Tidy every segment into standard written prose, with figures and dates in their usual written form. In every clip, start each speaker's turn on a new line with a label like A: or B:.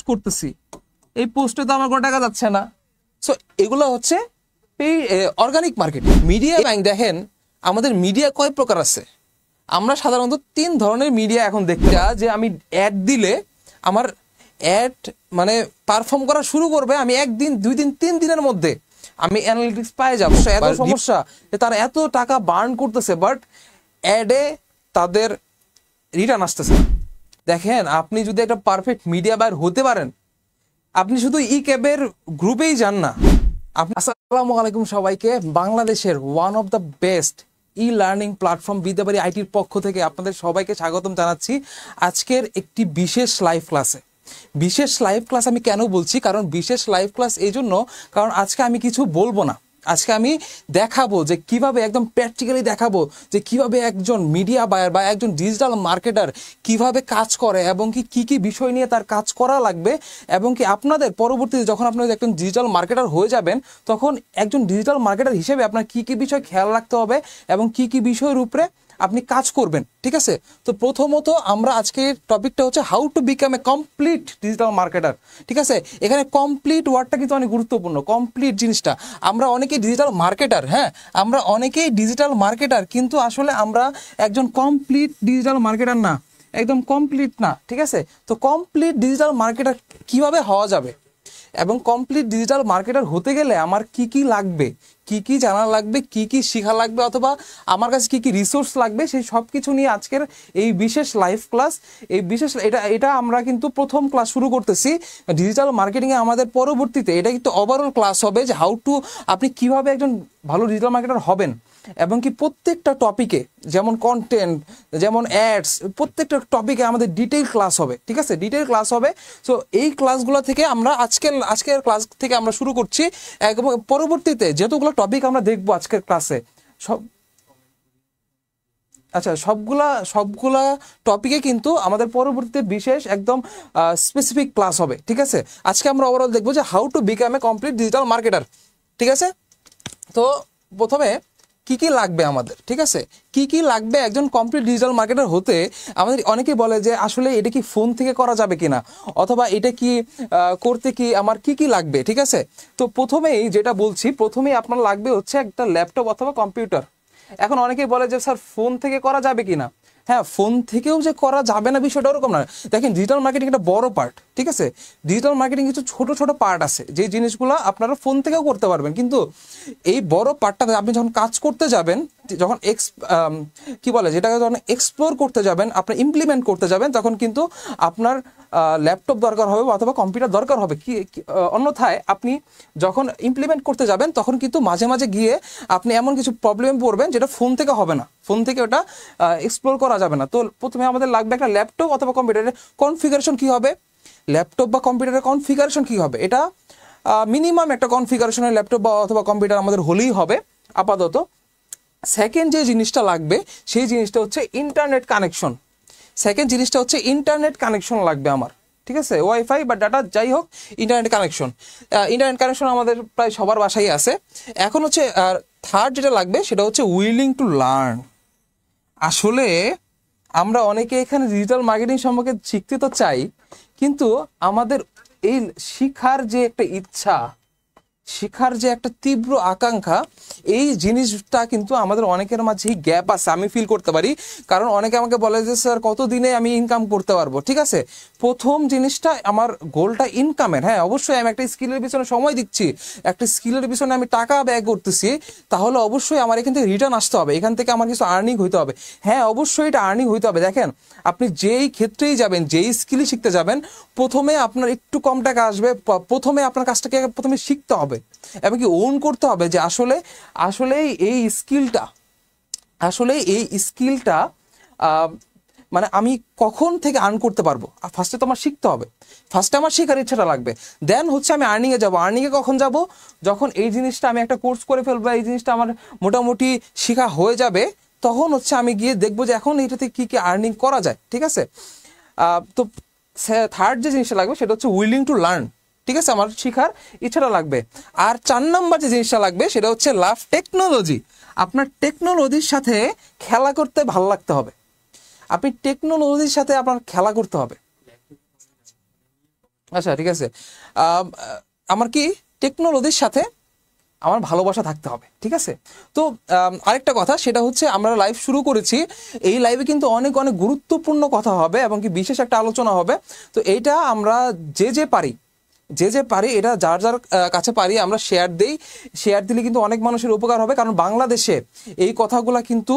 A: করতেছি, এই পোস্টে তো আমার কোনো টাকা যাচ্ছে না। সো এগুলো হচ্ছে এই অর্গানিক মার্কেটিং। মিডিয়া ব্যাংক দেখেন, আমাদের মিডিয়া কয় প্রকার আছে? আমরা সাধারণত 3 ধরনের মিডিয়া এখন দেখতে যে আমি অ্যাড দিলে আমার অ্যাড মানে পারফর্ম করা শুরু করবে, আমি 1 দিন 2 দিন 3 দিনের মধ্যে আমি অ্যানালিটিক্স পাই যাবো। এত সমস্যা যে তারা এত টাকা বার্ন করতেছে, বাট অ্যাডে তাদের রিটার্ন আসতেছে। দেখেন, আপনি যদি একটা পারফেক্ট মিডিয়া বায়ার হতে পারেন, আপনি শুধু ই ক্যাবের গ্রুপেই যান না। আসসালামু আলাইকুম সবাইকে। বাংলাদেশের one of the best e learning platform Vidyabari আইটির পক্ষ থেকে আপনাদের সবাইকে স্বাগতম জানাচ্ছি আজকের একটি বিশেষ লাইভ ক্লাসে। বিশেষ লাইভ ক্লাস আমি কেন বলছি? কারণ বিশেষ লাইভ ক্লাস এই জন্য, কারণ আজকে আমি কিছু বলবো না, আজকে আমি দেখাবো যে কিভাবে, একদম প্র্যাকটিক্যালি দেখাবো যে কিভাবে একজন মিডিয়া বায়ার বা একজন ডিজিটাল মার্কেটার কিভাবে কাজ করে এবং কি কি বিষয় নিয়ে তার কাজ করা লাগবে, এবং কি আপনাদের পরবর্তীতে যখন আপনাদের একজন ডিজিটাল মার্কেটার হয়ে যাবেন, তখন একজন ডিজিটাল মার্কেটার হিসেবে আপনার কি কি বিষয় খেয়াল রাখতে হবে এবং কি কি বিষয়ের উপরে আপনি কাজ করবেন। ঠিক আছে, তো প্রথমত আমরা আজকের টপিকটা হচ্ছে how to become a complete digital marketer. ঠিক আছে, এখানে কমপ্লিট ওয়ার্ডটা কিন্তু অনেক গুরুত্বপূর্ণ। কমপ্লিট জিনিসটা, আমরা অনেকেই ডিজিটাল মার্কেটার, হ্যাঁ আমরা অনেকেই ডিজিটাল মার্কেটার, কিন্তু আসলে আমরা একজন কমপ্লিট ডিজিটাল মার্কেটার না, একদম কমপ্লিট না। ঠিক আছে, তো কমপ্লিট ডিজিটাল মার্কেটার কিভাবে হওয়া যাবে এবং কমপ্লিট ডিজিটাল মার্কেটার হতে গেলে আমার কি কি লাগবে, কি কি জানা লাগবে, কি কি শেখা লাগবে, অথবা আমার কাছে কি কি রিসোর্স লাগবে, সেই সব কিছু নিয়ে আজকের এই বিশেষ লাইভ ক্লাস। এই বিশেষ এটা আমরা কিন্তু প্রথম ক্লাস শুরু করতেছি ডিজিটাল মার্কেটিংয়ে। আমাদের পরবর্তীতে এটা কিন্তু ওভারঅল ক্লাস হবে যে হাউ টু, আপনি কিভাবে একজন ভালো ডিজিটাল মার্কেটার হবেন, এবং কি প্রত্যেকটা টপিকে, যেমন কন্টেন্ট, যেমন অ্যাডস, প্রত্যেকটা টপিকে আমাদের ডিটেইল ক্লাস হবে। ঠিক আছে, ডিটেইল ক্লাস হবে। সো এই ক্লাসগুলো থেকে আমরা আজকের ক্লাস থেকে আমরা শুরু করছি, এবং পরবর্তীতে যতগুলো টপিক আমরা দেখবো আজকের ক্লাসে সবগুলা টপিকে কিন্তু আমাদের পরবর্তীতে বিশেষ একদম স্পেসিফিক ক্লাস হবে। ঠিক আছে, আজকে আমরা ওভারঅল দেখবো যে how to become a complete digital marketer. ঠিক আছে, তো প্রথমে কি কি লাগবে আমাদের, ঠিক আছে, কি কি লাগবে একজন কমপ্লিট ডিজিটাল মার্কেটার হতে। আমাদের অনেকেই বলে যে আসলে এটা কি ফোন থেকে করা যাবে কিনা, অথবা এটা কি করতে কি আমার কি কি লাগবে। ঠিক আছে, তো প্রথমেই যেটা বলছি, প্রথমেই আপনার লাগবে হচ্ছে একটা ল্যাপটপ অথবা কম্পিউটার। এখন অনেকেই বলে যে স্যার ফোন থেকে করা যাবে কিনা। হ্যাঁ, ফোন থেকেও যে করা যাবে না বিষয়টা ওরকম না। দেখেন, ডিজিটাল মার্কেটিং একটা বড় পার্ট। ঠিক আছে, ডিজিটাল মার্কেটিং কিছু ছোট ছোট পার্ট আছে, যে জিনিসগুলো আপনারা ফোন থেকেও করতে পারবেন, কিন্তু এই বড় পার্টটাতে আপনি যখন কাজ করতে যাবেন, যখন যেটাকে যখন এক্সপ্লোর করতে যাবেন, আপনি ইমপ্লিমেন্ট করতে যাবেন, তখন কিন্তু আপনার ল্যাপটপ দরকার হবে অথবা কম্পিউটার দরকার হবে। অন্যথায় আপনি যখন ইমপ্লিমেন্ট করতে যাবেন, তখন কিন্তু মাঝে মাঝে গিয়ে আপনি এমন কিছু প্রবলেমে পড়বেন যেটা ফোন থেকে হবে না, ফোন থেকে ওটা এক্সপ্লোর করা যাবে না। তো প্রথমে আমাদের লাগবে একটা ল্যাপটপ অথবা কম্পিউটারের কনফিগারেশন কি হবে, ল্যাপটপ বা কম্পিউটারের কনফিগারেশন কি হবে, এটা মিনিমাম একটা কনফিগারেশনের ল্যাপটপ বা অথবা কম্পিউটার আমাদের হলেই হবে আপাতত। সেকেন্ড যে জিনিসটা লাগবে সেই জিনিসটা হচ্ছে ইন্টারনেট কানেকশন। সেকেন্ড জিনিসটা হচ্ছে ইন্টারনেট কানেকশন লাগবে আমার। ঠিক আছে, ওয়াইফাই বা ডাটা যাই হোক, ইন্টারনেট কানেকশন আমাদের প্রায় সবার বাসায় আছে। এখন হচ্ছে থার্ড যেটা লাগবে সেটা হচ্ছে উইলিং টু লার্ন। আসলে আমরা অনেকে এখানে ডিজিটাল মার্কেটিং সম্পর্কে শিখতে তো চাই, কিন্তু আমাদের এই শিখার যে একটা ইচ্ছা, শিখার যে একটা তীব্র আকাঙ্ক্ষা, এই জিনিসটা কিন্তু আমাদের অনেকের মাঝেই গ্যাপ আছে, আমি ফিল করতে পারি। কারণ অনেকে আমাকে বলে যে স্যার কতদিনে আমি ইনকাম করতে পারবো। ঠিক আছে, প্রথম জিনিসটা আমার গোলটা ইনকামের। হ্যাঁ, অবশ্যই আমি একটা স্কিলের পিছনে সময় দিচ্ছি, একটা স্কিলের পিছনে আমি টাকা ব্যয় করতেছি, তাহলে অবশ্যই আমার এখান থেকে রিটার্ন আসতে হবে, এখান থেকে আমার কিছু আর্নিং হইতে হবে। হ্যাঁ, অবশ্যই এটা আর্নিং হইতে হবে। দেখেন, আপনি যেই ক্ষেত্রেই যাবেন, যেই স্কিলই শিখতে যাবেন, প্রথমে আপনার একটু কম টাকা আসবে, প্রথমে আপনার কাজটাকে প্রথমে শিখতে হবে এবং কি ওন করতে হবে যে আসলে এই স্কিলটা মানে আমি কখন থেকে আর্ন করতে পারবো। ফার্স্টে তো আমার শিখতে হবে, ফার্স্টে আমার শেখার ইচ্ছাটা লাগবে, দেন হচ্ছে আমি আর্নিংয়ে যাবো। আর্নিংয়ে কখন যাব? যখন এই জিনিসটা আমি একটা কোর্স করে ফেলবো, এই জিনিসটা আমার মোটামুটি শেখা হয়ে যাবে, তখন হচ্ছে আমি গিয়ে দেখবো যে এখন এইটাতে কি কি আর্নিং করা যায়। ঠিক আছে, তো থার্ড যে জিনিসটা লাগবে সেটা হচ্ছে উইলিং টু লার্ন। ঠিক আছে, আমার শিখার ইচ্ছাটা লাগবে। আর 4 নম্বর যে জিনিসটা লাগবে সেটা হচ্ছে লাভ টেকনোলজি। আপনার টেকনোলজির সাথে খেলা করতে ভালো লাগতে হবে, আপনি টেকনোলজির সাথে আপনার খেলা করতে হবে। আচ্ছা ঠিক আছে, আমার কি টেকনোলজির সাথে আমার ভালোবাসা থাকতে হবে, ঠিক আছে। তো আরেকটা কথা, সেটা হচ্ছে আমরা লাইভ শুরু করেছি, এই লাইভে কিন্তু অনেক অনেক গুরুত্বপূর্ণ কথা হবে এবং কি বিশেষ একটা আলোচনা হবে। তো এইটা আমরা যে পারি এটা যার যার কাছে পারি আমরা শেয়ার দেই, শেয়ার দিলে কিন্তু অনেক মানুষের উপকার হবে। কারণ বাংলাদেশে এই কথাগুলো কিন্তু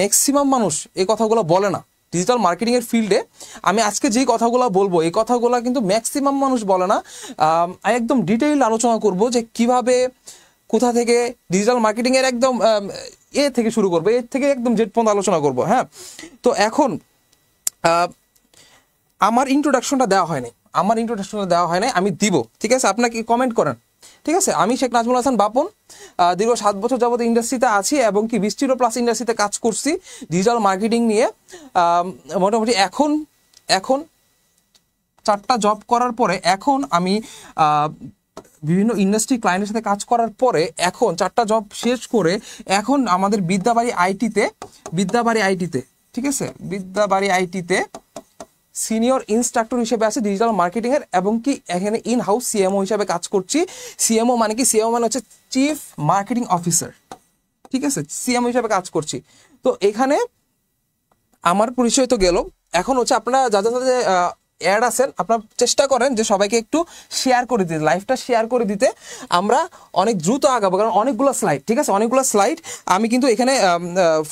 A: ম্যাক্সিমাম মানুষ এই কথাগুলো বলে না। ডিজিটাল মার্কেটিং এর ফিল্ডে আমি আজকে যেই কথাগুলো বলবো এই কথাগুলো কিন্তু ম্যাক্সিমাম মানুষ বলে না। একদম ডিটেইল আলোচনা করব যে কিভাবে, কোথা থেকে ডিজিটাল মার্কেটিং এর একদম এ থেকে শুরু করবো, এর থেকে একদম জেড পর্যন্ত আলোচনা করব। হ্যাঁ, তো এখন আমার ইন্ট্রোডাকশনটা দেওয়া হয়নি, আমি দিব, ঠিক আছে। আপনাকে কমেন্ট করেন, ঠিক আছে। আমি শেখ নাজমুল হাসান বাপন, দীর্ঘ 7 বছর যাবত ইন্ডাস্ট্রিতে আছি এবং কি 20টিরও প্লাস ইন্ডাস্ট্রিতে কাজ করছি ডিজিটাল মার্কেটিং নিয়ে। মোটামুটি এখন 4টা জব করার পরে এখন আমি বিভিন্ন ইন্ডাস্ট্রি ক্লায়েন্টের সাথে কাজ করার পরে এখন 4টা জব শেষ করে এখন আমাদের বিদ্যাবাড়ি আইটিতে, ঠিক আছে, বিদ্যাবাড়ি আইটিতে সিনিয়র ইনস্ট্রাক্টর হিসেবে আছে ডিজিটাল মার্কেটিং এর, এবং কি এখানে ইন হাউস সিএমও হিসেবে কাজ করছি। সিএমও মানে কি? সিএমও মানে হচ্ছে চিফ মার্কেটিং অফিসার, ঠিক আছে, সিএমও হিসেবে কাজ করছি। তো এখানে আমার পরিচয় তো গেল, এখন হচ্ছে আপনারা যাদের সাথে অ্যাড আছেন আপনারা চেষ্টা করেন যে সবাইকে একটু শেয়ার করে দিতে, লাইভটা শেয়ার করে দিতে, আমরা অনেক দ্রুত আগাবো। কারণ অনেকগুলো স্লাইড, ঠিক আছে, অনেকগুলো স্লাইড। আমি কিন্তু এখানে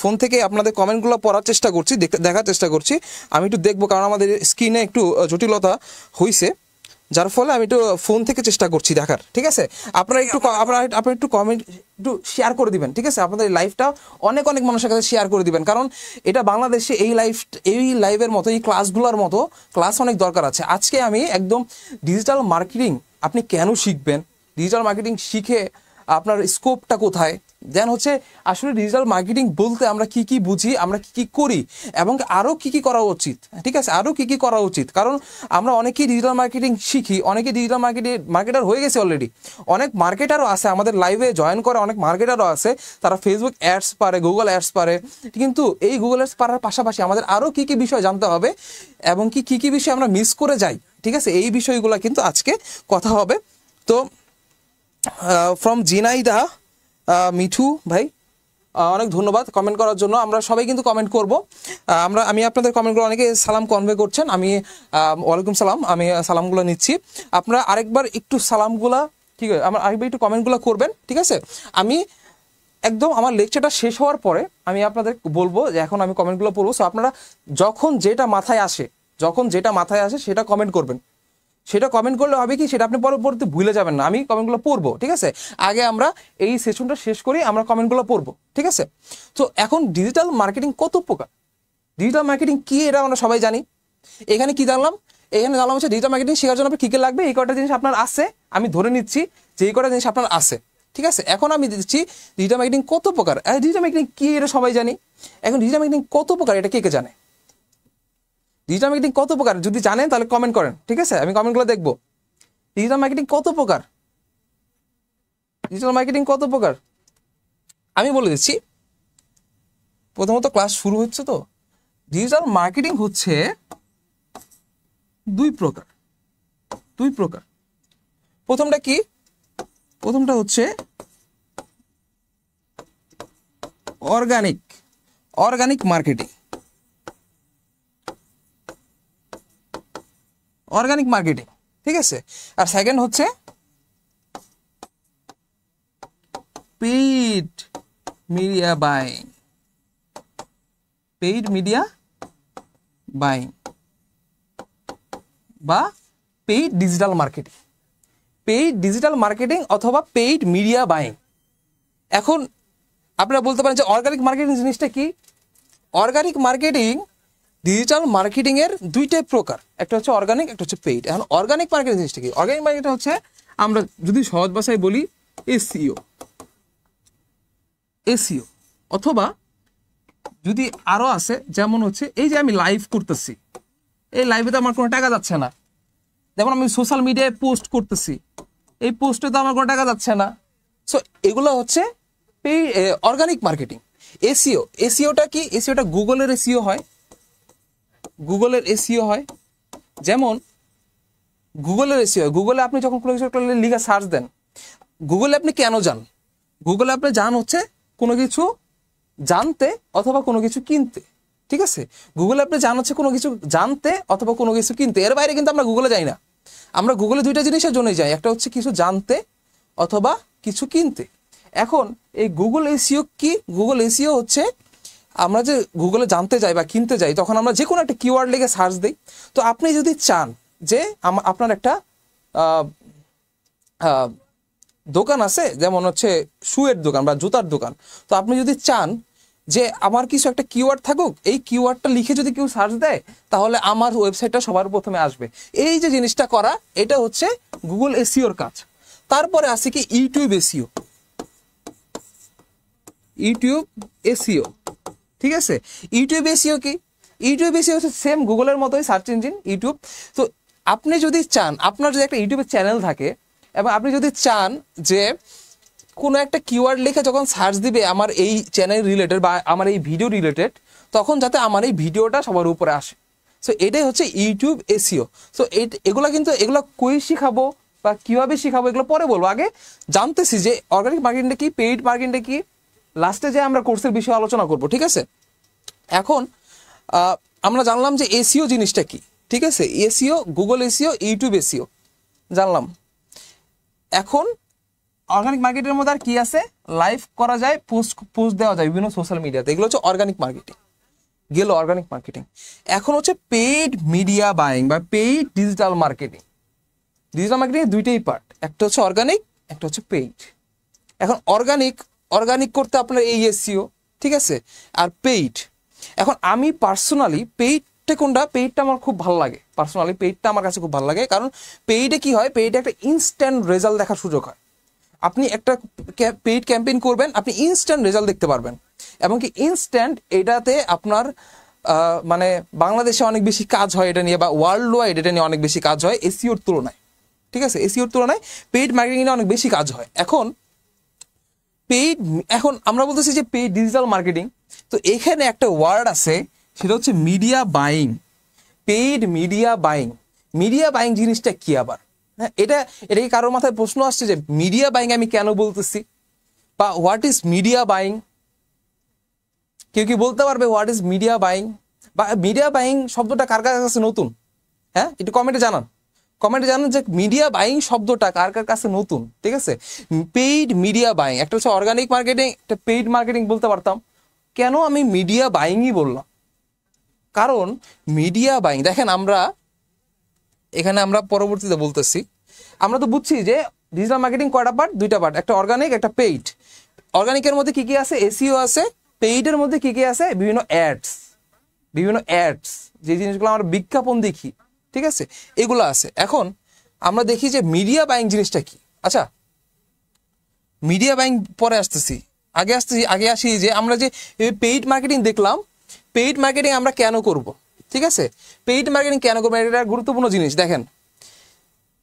A: ফোন থেকে আপনাদের কমেন্টগুলো পড়ার চেষ্টা করছি, দেখার চেষ্টা করছি, আমি একটু দেখবো, কারণ আমাদের স্ক্রিনে একটু জটিলতা হয়েছে, যার ফলে আমি একটু ফোন থেকে চেষ্টা করছি দেখার, ঠিক আছে। আপনারা একটু কমেন্ট একটু শেয়ার করে দিবেন, ঠিক আছে। আপনাদের এই লাইভটা অনেক মানুষের কাছে শেয়ার করে দিবেন, কারণ এটা বাংলাদেশে এই লাইভের মতো, এই ক্লাসগুলোর মতো ক্লাস অনেক দরকার আছে। আজকে আমি একদম ডিজিটাল মার্কেটিং আপনি কেন শিখবেন, ডিজিটাল মার্কেটিং শিখে আপনার স্কোপটা কোথায়, দেন হচ্ছে আসলে ডিজিটাল মার্কেটিং বলতে আমরা কি কি বুঝি, আমরা কি কি করি, এবং আরও কি কি করা উচিত, ঠিক আছে, আরও কি কি করা উচিত। কারণ আমরা অনেকেই ডিজিটাল মার্কেটিং শিখি, অনেকে ডিজিটাল মার্কেটার হয়ে গেছে অলরেডি, অনেক মার্কেটারও আছে আমাদের লাইভে জয়েন করে, অনেক মার্কেটারও আছে, তারা ফেসবুক অ্যাডস পারে, গুগল অ্যাডস পারে। কিন্তু এই গুগল অ্যাডস পারার পাশাপাশি আমাদের আরও কি কি বিষয় জানতে হবে এবং কি কি বিষয় আমরা মিস করে যাই, ঠিক আছে, এই বিষয়গুলো কিন্তু আজকে কথা হবে। তো ফ্রম জিনাইদা মিঠু ভাই, অনেক ধন্যবাদ কমেন্ট করার জন্য। আমরা সবাই কিন্তু কমেন্ট করব, আমি আপনাদের কমেন্টগুলো, অনেকে সালাম কনভে করছেন, আমি ওয়ালাইকুম সালাম, আমি সালামগুলো নিচ্ছি। আপনারা আরেকবার একটু সালামগুলা, ঠিক আছে, আরেকবার একটু কমেন্টগুলো করবেন, ঠিক আছে। আমি একদম আমার লেকচারটা শেষ হওয়ার পরে আমি আপনাদের বলবো যে এখন আমি কমেন্টগুলো পড়বো। সো আপনারা যখন যেটা মাথায় আসে সেটা কমেন্ট করবেন, সেটা কমেন্ট করলে হবে কি, সেটা আপনি পরবর্তীতে ভুলে যাবেন না। আমি কমেন্টগুলো পড়বো, ঠিক আছে, আগে আমরা এই সেশনটা শেষ করি, আমরা কমেন্টগুলো পড়বো, ঠিক আছে। তো এখন ডিজিটাল মার্কেটিং কত প্রকার, ডিজিটাল মার্কেটিং কি এটা আমরা সবাই জানি। এখানে কি জানলাম, হচ্ছে ডিজিটাল মার্কেটিং শেখার জন্য আপনার কী কী লাগবে, এই কটা জিনিস আপনার আছে, আমি ধরে নিচ্ছি যে এই কটা জিনিস আপনার আছে, ঠিক আছে। এখন আমি দিচ্ছি ডিজিটাল মার্কেটিং কত প্রকার, ডিজিটাল মার্কেটিং কি এটা সবাই জানি। এখন ডিজিটাল মার্কেটিং কত প্রকার এটা কে জানে, ডিজিটাল মার্কেটিং কত প্রকার যদি জানেন তাহলে কমেন্ট করেন, ঠিক আছে, আমি কমেন্টগুলো দেখবো। ডিজিটাল মার্কেটিং কত প্রকার, আমি বলে দিচ্ছি। প্রথমত ক্লাস শুরু হচ্ছে, তো ডিজিটাল মার্কেটিং হচ্ছে দুই প্রকার। প্রথমটা কি? প্রথমটা হচ্ছে অর্গানিক মার্কেটিং, ঠিক আছে। আর সেকেন্ড হচ্ছে পেইড মিডিয়া বাইং বা পেইড ডিজিটাল মার্কেটিং অথবা পেইড মিডিয়া বাইং। এখন আপনারা বলতে পারেন যে অর্গানিক মার্কেটিং জিনিসটা কি? অর্গানিক মার্কেটিং ডিজিটাল মার্কেটিং এর দুইটাই প্রকার, একটা হচ্ছে অর্গানিক, একটা হচ্ছে পেইড। এখন অর্গানিক মার্কেটিং জিনিসটা কি? অর্গানিক মার্কেটিং হচ্ছে, আমরা যদি সহজ ভাষায় বলি, এসইও, অথবা যদি আরো আছে, যেমন হচ্ছে এই যে আমি লাইভ করতেছি, এই লাইভে তো আমার কোনো টাকা যাচ্ছে না। যেমন আমি সোশ্যাল মিডিয়ায় পোস্ট করতেছি, এই পোস্টে তো আমার কোনো টাকা যাচ্ছে না। সো এগুলো হচ্ছে অর্গানিক মার্কেটিং। এসইওটা কি? এসইওটা গুগলের এসইও হয়, যেমন গুগলের এসিও, গুগলে আপনি যখন কোনো কিছু লিখে সার্চ দেন, গুগলে আপনি কেন যান? গুগলে আপনি যান হচ্ছে কোনো কিছু জানতে অথবা কোনো কিছু কিনতে, ঠিক আছে? গুগলে আপনি যান হচ্ছে কোনো কিছু জানতে অথবা কোনো কিছু কিনতে, এর বাইরে কিন্তু আমরা গুগলে যাই না। আমরা গুগলে দুইটা জিনিসের জন্যই যাই, একটা হচ্ছে কিছু জানতে অথবা কিছু কিনতে। এখন এই গুগল এসিও কি? গুগল এসিও হচ্ছে আমরা যে গুগলে জানতে যাই বা কিনতে যাই, তখন আমরা যে কোনো একটা কিওয়ার্ড লিখে সার্চ দিই। তো আপনি যদি চান যে আপনার একটা দোকান আছে, যেমন হচ্ছে শুয়ের দোকান বা জুতার দোকান, তো আপনি যদি চান যে আমার কিছু একটা কিওয়ার্ড থাকুক, এই কিওয়ার্ডটা লিখে যদি কেউ সার্চ দেয় তাহলে আমার ওয়েবসাইটটা সবার প্রথমে আসবে। এই যে জিনিসটা করা, এটা হচ্ছে গুগল এসিওর কাজ। তারপরে আছে কি ইউটিউব এসিও, ইউটিউব এসিও, ঠিক আছে? ইউটিউব এসিও কি? ইউটিউব এসিও হচ্ছে সেম গুগলের মতোই সার্চ ইঞ্জিন ইউটিউব। তো আপনি যদি চান, আপনার যদি একটা ইউটিউবের চ্যানেল থাকে এবং আপনি যদি চান যে কোনো একটা কিওয়ার্ড লিখে যখন সার্চ দিবে আমার এই চ্যানেল রিলেটেড বা আমার এই ভিডিও রিলেটেড, তখন যাতে আমার এই ভিডিওটা সবার উপরে আসে, সো এটাই হচ্ছে ইউটিউব এসিও। সো এগুলো কিন্তু এগুলো কই শিখাবো বা কীভাবে শিখাবো এগুলো পরে বলবো, আগে জানতেছি যে অর্গানিক মার্কেটিংটা কি, পেইড মার্কেটিংটা কি, লাস্টে যে আমরা কোর্সের বিষয়ে আলোচনা করব, ঠিক আছে? এখন আমরা জানলাম যে এসিও জিনিসটা কি, ঠিক আছে? SEO, Google SEO, YouTube SEO জানলাম। এখন অর্গানিক মার্কেটের মধ্যে আর কি আছে? লাইভ করা যায়, পোস্ট দেওয়া যায় বিভিন্ন সোশ্যাল মিডিয়াতে, এগুলো হচ্ছে অর্গানিক মার্কেটিং গেল। অর্গানিক মার্কেটিং এখন হচ্ছে পেইড মিডিয়া বাইং বা paid digital marketing. Digital marketing দুইটাই পার্ট, একটা হচ্ছে অর্গানিক, একটা হচ্ছে পেইড। এখন অর্গানিক করতে আপনার এই এসইও, ঠিক আছে, আর পেইড। এখন আমি পার্সোনালি পেইডটা কোনটা, পেইডটা আমার খুব ভালো লাগে, পার্সোনালি পেইডটা আমার কাছে খুব ভালো লাগে। কারণ পেইডে কি হয়, পেইডে একটা ইনস্ট্যান্ট রেজাল্ট দেখার সুযোগ হয়। আপনি একটা পেইড ক্যাম্পেইন করবেন, আপনি ইনস্ট্যান্ট রেজাল্ট দেখতে পারবেন, এবং কি ইনস্ট্যান্ট এটাতে আপনার মানে বাংলাদেশে অনেক বেশি কাজ হয় এটা নিয়ে, বা ওয়ার্ল্ড ওয়াইড এটা নিয়ে অনেক বেশি কাজ হয় এসইওর তুলনায়, ঠিক আছে? এসইওর তুলনায় পেইড মার্কেটিং নিয়ে অনেক বেশি কাজ হয়। এখন আমরা বলতেছি যে পেইড ডিজিটাল মার্কেটিং, তো এখানে একটা ওয়ার্ড আছে, সেটা হচ্ছে media buying. Paid media buying, media buying জিনিসটা কি আবার? হ্যাঁ, এটা কি কারোর মাথায় প্রশ্ন আসছে যে মিডিয়া বাইং আমি কেন বলতেছি, বা হোয়াট ইজ মিডিয়া বাইং? কেউ কি বলতে পারবে হোয়াট ইজ মিডিয়া বাইং? বা মিডিয়া বাইং শব্দটা কার কার কাছে নতুন? হ্যাঁ, একটু কমেন্টে জানান যে মিডিয়া বাইং শব্দটা কার কার কাছে নতুন, ঠিক আছে? পেইড মিডিয়া বাইং, একটা হচ্ছে অর্গানিক মার্কেটিং, একটা পেইড মার্কেটিং বলতে পারতাম। কেন আমি মিডিয়া বাইংই বললাম? কারণ মিডিয়া বাইং, দেখেন এখানে আমরা পরবর্তীতে বলতেছি, আমরা তো বুঝছি যে ডিজিটাল মার্কেটিং কয়টা পার্ট, দুইটা পার্ট, একটা অর্গানিক, একটা পেইড। অর্গানিকের মধ্যে কি কি আছে? এসইও আছে। পেইডের মধ্যে কি কি আছে? বিভিন্ন অ্যাডস, যে জিনিসগুলো আমরা বিজ্ঞাপন দেখি, ঠিক আছে, এগুলো আছে। এখন আমরা দেখি যে মিডিয়া বাইং জিনিসটা কি। আচ্ছা, মিডিয়া বাইং পরে আগে আসি যে আমরা যে পেইড মার্কেটিং দেখলাম, পেইড মার্কেটিং আমরা কেন করব, ঠিক আছে? পেইড মার্কেটিং কেন করবো, এটা গুরুত্বপূর্ণ জিনিস। দেখেন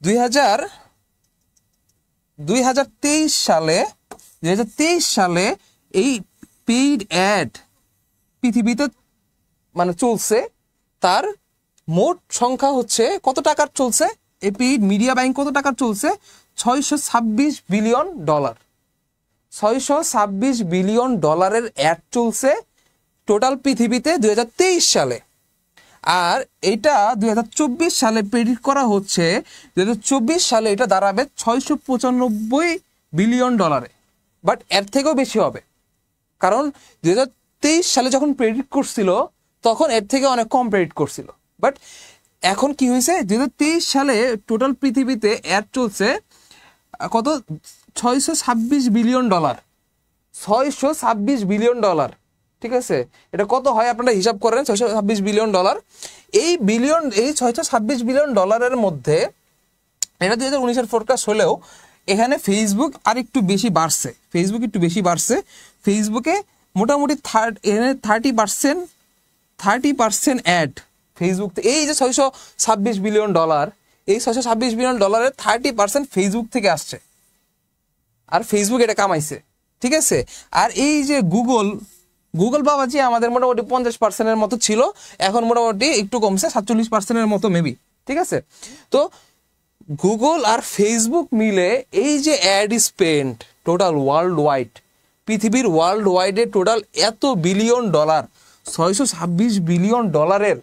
A: 2023 সালে এই পেইড অ্যাড পৃথিবীতে মানে চলছে, তার মোট সংখ্যা হচ্ছে কত টাকার চলছে? এই পেইড মিডিয়া বাইং কত টাকার চলছে? $626 বিলিয়ন। $626 বিলিয়ন অ্যাড চলছে টোটাল পৃথিবীতে 2023 সালে। আর এটা 2024 সালে প্রেডিক্ট করা হচ্ছে, 2024 সালে এটা দাঁড়াবে $695 বিলিয়ন। বাট এর থেকেও বেশি হবে, কারণ 2023 সালে যখন প্রেডিক্ট করছিল তখন এর থেকে অনেক কম প্রেডিক্ট করছিল। বাট এখন কি হয়েছে, 2023 সালে টোটাল পৃথিবীতে অ্যাড চলছে কত? $626 বিলিয়ন। $626 বিলিয়ন, ঠিক আছে? এটা কত হয় আপনারা হিসাব করেন, $626 বিলিয়ন। এই 626 বিলিয়ন ডলারের মধ্যে এটা 2019-এর ফোরকাস্ট হলেও এখানে ফেসবুক আর একটু বেশি বাড়ছে, ফেসবুকে মোটামুটি 30% অ্যাড ফেসবুক। এই যে $626 বিলিয়ন, এই $626 বিলিয়ন 30% ফেসবুক থেকে আসছে, আর ফেসবুক এটা কামাইছে, ঠিক আছে? আর এই যে গুগল বাবাজি আমাদের মোটামুটি 50%-এর মতো ছিল, এখন মোটামুটি একটু কমছে, 47%-এর মতো মেবি, ঠিক আছে? তো গুগল আর ফেসবুক মিলে এই যে ad spend total worldwide, পৃথিবীর ওয়ার্ল্ড ওয়াইডে টোটাল এত বিলিয়ন ডলার, 626 বিলিয়ন ডলারের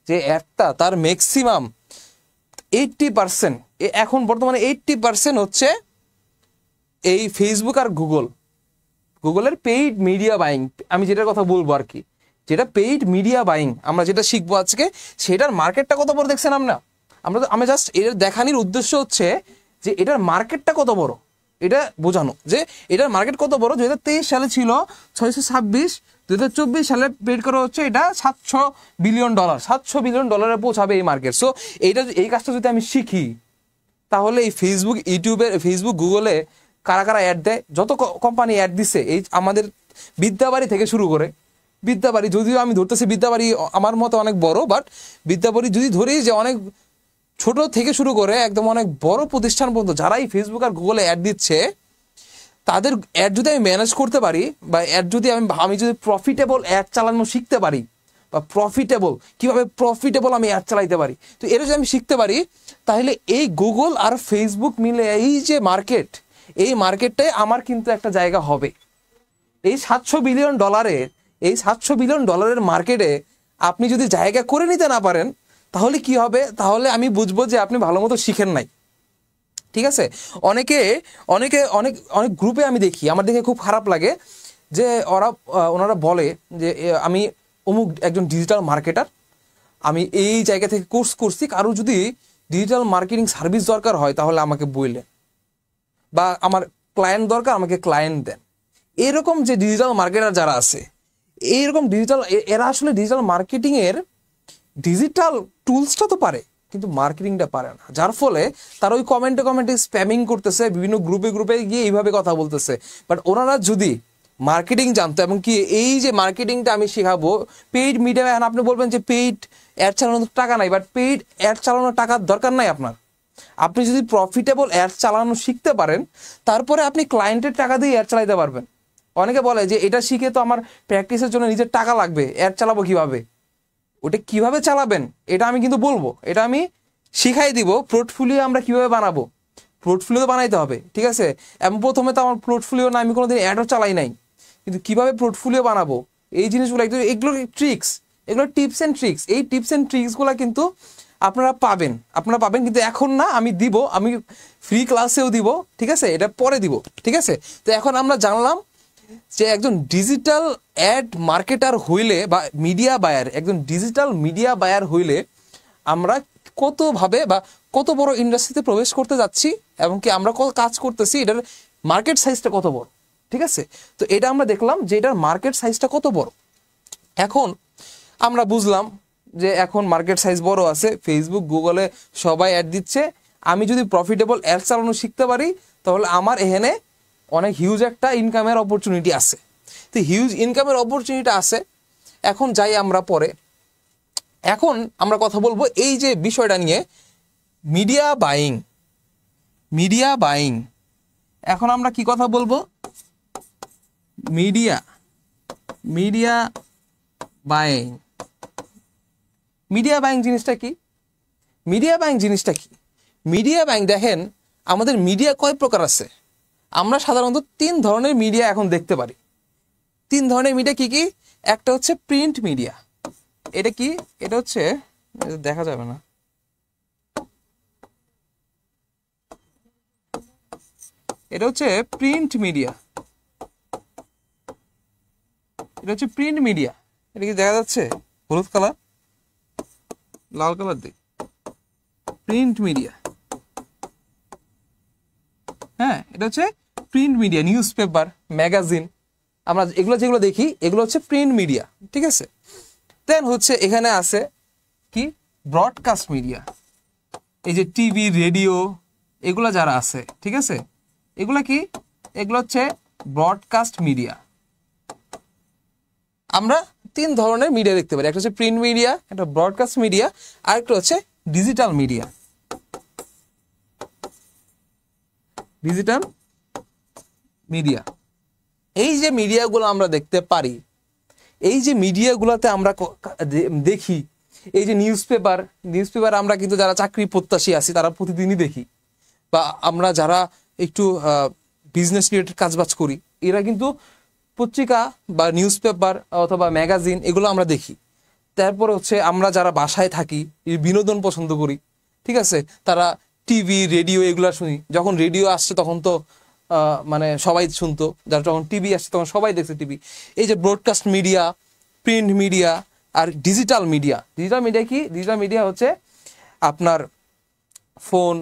A: যে অ্যাডটা, তার ম্যাক্সিমাম 80%, এখন বর্তমানে 80% হচ্ছে এই ফেসবুক আর গুগলের পেইড মিডিয়া বাইং। আমি যেটার কথা বলবো আর কি, যেটা পেইড মিডিয়া বাইং আমরা যেটা শিখবো আজকে, সেটার মার্কেটটা কত বড় দেখছেন আমি জাস্ট এর দেখানোর উদ্দেশ্য হচ্ছে যে এটার মার্কেটটা কত বড়, এটা বোঝানো যে এটার মার্কেট কত বড়। 2023 সালে ছিল 626, 2024 সালে পেড করা হচ্ছে এটা 700 বিলিয়ন ডলার, 700 বিলিয়ন ডলারে পৌঁছাবে এই মার্কেট। সো এই কাজটা যদি আমি শিখি, তাহলে এই ফেসবুক, ইউটিউবে, ফেসবুক, গুগলে কারা কারা অ্যাড দেয়, যত কোম্পানি অ্যাড দিচ্ছে, এই আমাদের বিদ্যাবাড়ি থেকে শুরু করে, বিদ্যাবাড়ি যদিও আমি ধরতেছি বিদ্যাবাড়ি আমার মতো অনেক বড়, বাট বিদ্যাবাড়ি যদি ধরি যে অনেক ছোট থেকে শুরু করে একদম অনেক বড় প্রতিষ্ঠান পর্যন্ত যারা এই ফেসবুক আর গুগলে অ্যাড দিচ্ছে, তাদের অ্যাড যদি আমি ম্যানেজ করতে পারি, বা অ্যাড যদি আমি যদি প্রফিটেবল অ্যাড চালানো শিখতে পারি, বা কীভাবে প্রফিটেবল আমি অ্যাড চালাইতে পারি, তো এটা যদি আমি শিখতে পারি, তাহলে এই গুগল আর ফেসবুক মিলে এই যে মার্কেট, এই মার্কেটটায় আমার কিন্তু একটা জায়গা হবে। এই 700 বিলিয়ন ডলারের মার্কেটে আপনি যদি জায়গা করে নিতে না পারেন, তাহলে কি হবে? তাহলে আমি বুঝবো যে আপনি ভালো মতো শিখেন নাই। ঠিক আছে? অনেক গ্রুপে আমি দেখি, আমার দেখে খুব খারাপ লাগে যে ওনারা বলে যে আমি অমুক একজন ডিজিটাল মার্কেটার, আমি এই জায়গা থেকে কোর্স করছি, কারো যদি ডিজিটাল মার্কেটিং সার্ভিস দরকার হয় তাহলে আমাকে বললেন, বা আমার ক্লায়েন্ট দরকার, আমাকে ক্লায়েন্ট দেন। এরকম যে ডিজিটাল মার্কেটার যারা আছে, এইরকম এরা আসলে ডিজিটাল মার্কেটিংয়ের ডিজিটাল টুলসটা তো পারে, কিন্তু মার্কেটিংটা পারে না, যার ফলে তারা ওই কমেন্টে স্প্যামিং করতেছে, বিভিন্ন গ্রুপে গিয়ে এইভাবে কথা বলতেছে। বাট ওনারা যদি মার্কেটিং জানতো, এবং কি এই যে মার্কেটিংটা আমি শেখাবো, পেইড মিডিয়া, এখন আপনি বলবেন যে পেইড অ্যাড চালানোর টাকা নাই, বাট পেইড অ্যাড চালানোর টাকার দরকার নাই আপনার। আপনি যদি প্রফিটেবল অ্যাড চালানো শিখতে পারেন, তারপরে আপনি ক্লায়েন্টের টাকা দিয়ে অ্যাড চালাইতে পারবেন। অনেকে বলে যে এটা শিখে তো আমার প্র্যাকটিসের জন্য নিজের টাকা লাগবে, অ্যাড চালাবো কিভাবে? ওটা কিভাবে চালাবেন এটা আমি কিন্তু বলবো, এটা আমি শিখাই দিব। পোর্টফোলিও আমরা কিভাবে বানাবো, পোর্টফোলিও বানাইতে হবে, ঠিক আছে? এবং প্রথমে তো আমার পোর্টফোলিও না, আমি কোনোদিন অ্যাডও চালাই নাই, কিন্তু কিভাবে পোর্টফোলিও বানাবো এই জিনিসগুলো, এগুলো ট্রিক্স, এগুলো টিপস অ্যান্ড ট্রিক্স। এই টিপস অ্যান্ড ট্রিক্সগুলো কিন্তু আপনারা পাবেন, কিন্তু এখন না, আমি দিব, আমি ফ্রি ক্লাসেও দিব, ঠিক আছে? এটা পরে দিব, ঠিক আছে? তো এখন আমরা জানলাম যে একজন ডিজিটাল অ্যাড মার্কেটার হইলে, বা মিডিয়া বায়ার, একজন ডিজিটাল মিডিয়া বায়ার হইলে আমরা কতভাবে বা কত বড় ইন্ডাস্ট্রিতে প্রবেশ করতে যাচ্ছি, এবং কি আমরা কত কাজ করতেছি, এটার মার্কেট সাইজটা কত বড়, ঠিক আছে? তো এটা আমরা দেখলাম যে এটার মার্কেট সাইজটা কত বড়। এখন আমরা বুঝলাম যে এখন মার্কেট সাইজ বড় আছে, ফেসবুক, গুগলে সবাই অ্যাড দিচ্ছে। আমি যদি প্রফিটেবল অ্যাড চালানো শিখতে পারি, তাহলে আমার এখানে অনেক হিউজ একটা ইনকামের অপরচুনিটি আছে। তো হিউজ ইনকামের অপরচুনিটি আছে। এখন যাই আমরা পরে, এখন আমরা কথা বলবো এই যে বিষয়টা নিয়ে, মিডিয়া বাইং। এখন আমরা কি কথা বলবো? Media buying. মিডিয়া বাইং জিনিসটা কি? মিডিয়া বাইং দেখেন, আমাদের মিডিয়া কয় প্রকার আছে? আমরা সাধারণত 3 ধরনের মিডিয়া এখন দেখতে পারি। 3 ধরনের মিডিয়া কি কি? একটা হচ্ছে প্রিন্ট মিডিয়া। এটা কি? এটা হচ্ছে, দেখা যাবে না, এটা হচ্ছে প্রিন্ট মিডিয়া। এটা কি দেখা যাচ্ছে? হলুদ কালার, লাল কালার দিই, প্রিন্ট মিডিয়া। হ্যাঁ, এটা হচ্ছে print media, news paper, magazine, আমরা যেগুলো দেখি, এগুলো হচ্ছে প্রিন্ট মিডিয়া, ঠিক আছে? দেন হচ্ছে এখানে আছে কি? Broadcast media. এই যে টিভি, রেডিও, এগুলো যারা আছে, ঠিক আছে? এগুলা কি? এগুলো হচ্ছে ব্রডকাস্ট মিডিয়া। আমরা 3 ধরনের মিডিয়া দেখতে পারি, একটা হচ্ছে প্রিন্ট মিডিয়া, একটা ব্রডকাস্ট মিডিয়া, আর একটা হচ্ছে ডিজিটাল মিডিয়া। এই যে মিডিয়াগুলো আমরা দেখতে পারি, এই যে মিডিয়াগুলোতে আমরা দেখি এই যে নিউজ পেপার আমরা কিন্তু যারা চাকরি প্রত্যাশী আছি তারা প্রতিদিনই দেখি, বা আমরা যারা একটু বিজনেস রিলেটেড কাজবাজ করি এরা কিন্তু পত্রিকা বা নিউজ পেপার অথবা ম্যাগাজিন এগুলো আমরা দেখি। তারপরে হচ্ছে আমরা যারা বাসায় থাকি বিনোদন পছন্দ করি, ঠিক আছে, তারা টিভি রেডিও এগুলো শুনি। যখন রেডিও আসছে তখন তো মানে সবাই শুনতো, যারা যখন টিভি আসছে তখন সবাই দেখছে টিভি। এই যে ব্রডকাস্ট মিডিয়া, প্রিন্ট মিডিয়া আর ডিজিটাল মিডিয়া কি? ডিজিটাল মিডিয়া হচ্ছে আপনার ফোন,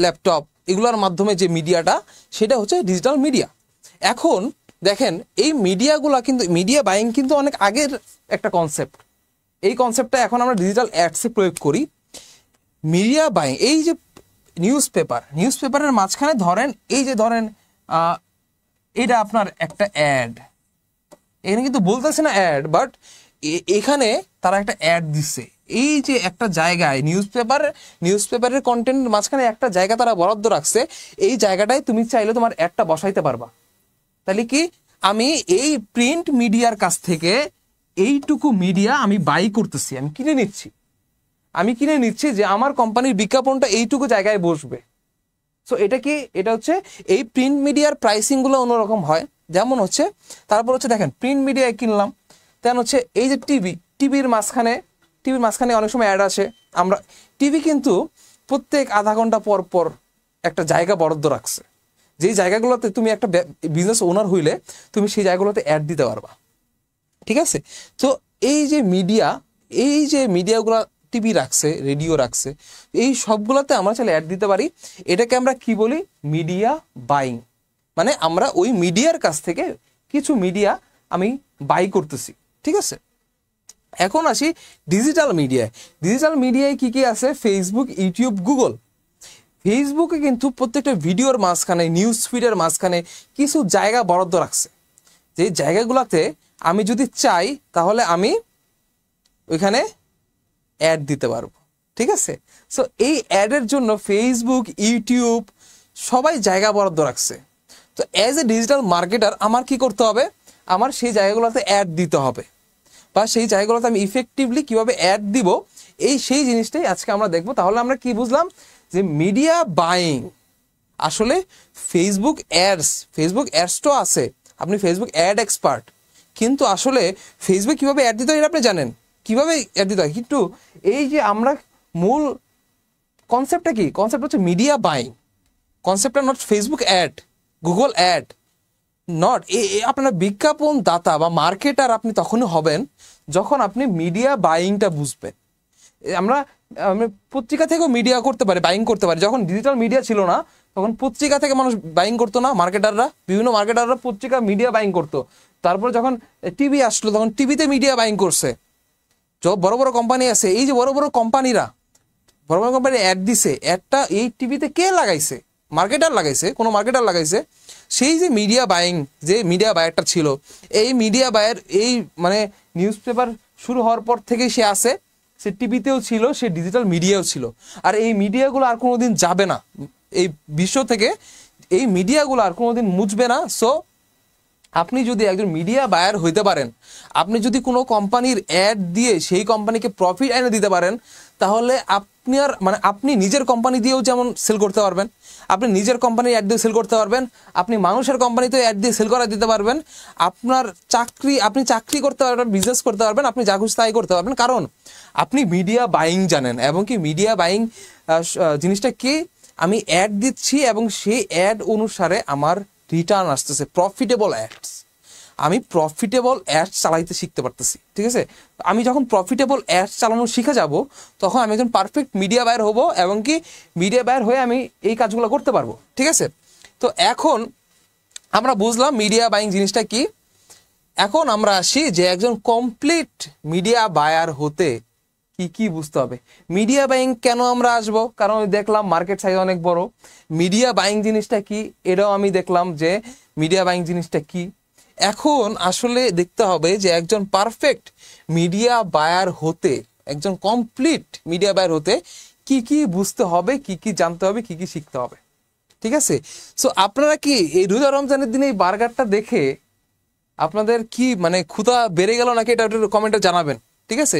A: ল্যাপটপ এগুলোর মাধ্যমে যে মিডিয়াটা সেটা হচ্ছে ডিজিটাল মিডিয়া। এখন দেখেন এই মিডিয়াগুলো কিন্তু, মিডিয়া বাইং কিন্তু অনেক আগের একটা কনসেপ্ট। এই কনসেপ্টটা এখন আমরা ডিজিটাল অ্যাডসে প্রয়োগ করি। মিডিয়া বাইং, এই যে নিউজপেপারের মাঝখানে ধরেন, এই যে ধরেন এটা আপনার একটা অ্যাড, এখানে কিন্তু বলতেছে না অ্যাড, বাট এখানে তারা একটা অ্যাড দিচ্ছে। এই যে একটা জায়গায় নিউজপেপারের কন্টেন্ট মাঝখানে একটা জায়গা তারা বরাদ্দ রাখছে, এই জায়গাটায় তুমি চাইলে তোমার অ্যাডটা বসাইতে পারবা। তাহলে কি, আমি এই প্রিন্ট মিডিয়ার কাছ থেকে এইটুকু মিডিয়া আমি বাই করতেছি, আমি কিনে নিচ্ছি যে আমার কোম্পানির বিজ্ঞাপনটা এইটুকু জায়গায় বসবে। সো এটা কি, এটা হচ্ছে এই প্রিন্ট মিডিয়ার প্রাইসিংগুলো অন্যরকম হয়। যেমন হচ্ছে, তারপর হচ্ছে দেখেন প্রিন্ট মিডিয়ায় কিনলাম, তেমন হচ্ছে এই যে টিভির মাঝখানে অনেক সময় অ্যাড আসে। আমরা টিভি কিন্তু প্রত্যেক আধা ঘন্টা পর পর একটা জায়গা বরাদ্দ রাখছে, যেই জায়গাগুলোতে তুমি একটা বিজনেস ওনার হইলে তুমি সেই জায়গাগুলোতে অ্যাড দিতে পারবা, ঠিক আছে। তো এই যে মিডিয়াগুলো টিভি রাখছে, রেডিও রাখছে, এই সবগুলোতে আমরা চাইলে অ্যাড দিতে পারি। এটাকে আমরা কি বলি? Media buying. মানে আমরা ওই মিডিয়ার কাছ থেকে কিছু মিডিয়া আমি বাই করতেছি, ঠিক আছে। এখন আসি ডিজিটাল মিডিয়ায় কি কি আছে? Facebook, YouTube, Google. ফেসবুকে কিন্তু প্রত্যেকটা ভিডিওর মাঝখানে, নিউজ ফিডের মাঝখানে কিছু জায়গা বরাদ্দ রাখছে, যে জায়গাগুলোতে আমি যদি চাই তাহলে আমি ওইখানে অ্যাড দিতে পারবো, ঠিক আছে। সো এই অ্যাডের জন্য ফেসবুক, ইউটিউব সবাই জায়গা বরাদ্দ রাখছে। তো অ্যাজ এ ডিজিটাল মার্কেটার আমার কি করতে হবে? আমার সেই জায়গাগুলোতে অ্যাড দিতে হবে, বা সেই জায়গাগুলোতে আমি ইফেক্টিভলি কিভাবে অ্যাড দিব, সেই জিনিসটাই আজকে আমরা দেখবো। তাহলে আমরা কি বুঝলাম? যে মিডিয়া বাইং আসলে ফেসবুক অ্যাডস তো আছে, আপনি ফেসবুক অ্যাড এক্সপার্ট, কিন্তু আসলে ফেসবুক কিভাবে অ্যাড দিতে হয় এটা আপনি জানেন, কিভাবে অ্যাড দিতে হয়। কিন্তু এই যে আমরা মূল কনসেপ্টটা কি? কনসেপ্ট হচ্ছে মিডিয়া বাইং। কনসেপ্টটা not Facebook ad, Google ad, not. আপনার বিজ্ঞাপন দাতা বা মার্কেটার আপনি তখনই হবেন যখন আপনি মিডিয়া বাইংটা বুঝবেন। আমরা পত্রিকা থেকেও মিডিয়া করতে পারি, বাইং করতে পারি। যখন ডিজিটাল মিডিয়া ছিল না তখন পত্রিকা থেকে মানুষ বাইং করতো না, বিভিন্ন মার্কেটাররা পত্রিকা মিডিয়া বাইং করতো। তারপর যখন টিভি আসলো তখন টিভিতে মিডিয়া বাইং করছে। বড় বড় কোম্পানি আছে, এই যে বড় বড় কোম্পানি অ্যাড দিছে, অ্যাডটা এই টিভিতে কে লাগাইছে? কোনো মার্কেটার লাগাইছে। সেই যে মিডিয়া বায়ারটা ছিল, এই মিডিয়া বায়ার এই মানে নিউজ পেপার শুরু হওয়ার পর থেকে সে আছে, সে টিভিতেও ছিল, সে ডিজিটাল মিডিয়াও ছিল। আর এই মিডিয়াগুলো আর কোনোদিন যাবে না এই বিশ্ব থেকে, এই মিডিয়াগুলো আর কোনোদিন মুছবে না। সো আপনি যদি একজন মিডিয়া বায়ার হইতে পারেন, আপনি যদি কোনো কোম্পানির অ্যাড দিয়ে সেই কোম্পানিকে প্রফিট এনে দিতে পারেন, তাহলে আপনি নিজের কোম্পানি দিয়েও যেমন সেল করতে পারবেন, আপনি নিজের কোম্পানির অ্যাড দিয়ে সেল করতে পারবেন, আপনি মানুষের কোম্পানিতে অ্যাড দিয়ে সেল করা দিতে পারবেন, আপনি চাকরি করতে পারবেন, বিজনেস করতে পারবেন, আপনি যা খুশি তাই করতে পারবেন, কারণ আপনি মিডিয়া বাইং জানেন। এবং কি মিডিয়া বাইং জিনিসটা কি? আমি অ্যাড দিচ্ছি এবং সেই অ্যাড অনুসারে আমার রিটার্ন আসতেছে, প্রফিটেবল অ্যাডস। আমি প্রফিটেবল অ্যাডস চালাইতে শিখতে পারতেছি, ঠিক আছে। আমি যখন প্রফিটেবল অ্যাডস চালানো শিখে যাব তখন আমি একজন পারফেক্ট মিডিয়া বায়ার হব, এবং কি মিডিয়া বায়ার হয়ে আমি এই কাজগুলো করতে পারবো, ঠিক আছে। তো এখন আমরা বুঝলাম মিডিয়া বাইং জিনিসটা কি। এখন আমরা আসি যে একজন কমপ্লিট মিডিয়া বায়ার হতে কি কি বুঝতে হবে। মিডিয়া বাইং কেন আমরা আসবো? কারণ দেখলাম মার্কেট সাইজ অনেক বড়। মিডিয়া বাইং জিনিসটা কি এটাও আমি দেখলাম যে মিডিয়া বাইং জিনিসটা কি। এখন আসলে দেখতে হবে যে একজন পারফেক্ট মিডিয়া বায়ার হতে, একজন কমপ্লিট মিডিয়া বায়ার হতে কি কি বুঝতে হবে, কি কি জানতে হবে, কি কি শিখতে হবে, ঠিক আছে। সো আপনারা কি এই রোজা রমজানের দিনে এই বার্গারটা দেখে আপনাদের কি মানে ক্ষুধা বেড়ে গেল নাকি, এটা কমেন্টে জানাবেন। ঠিক আছে?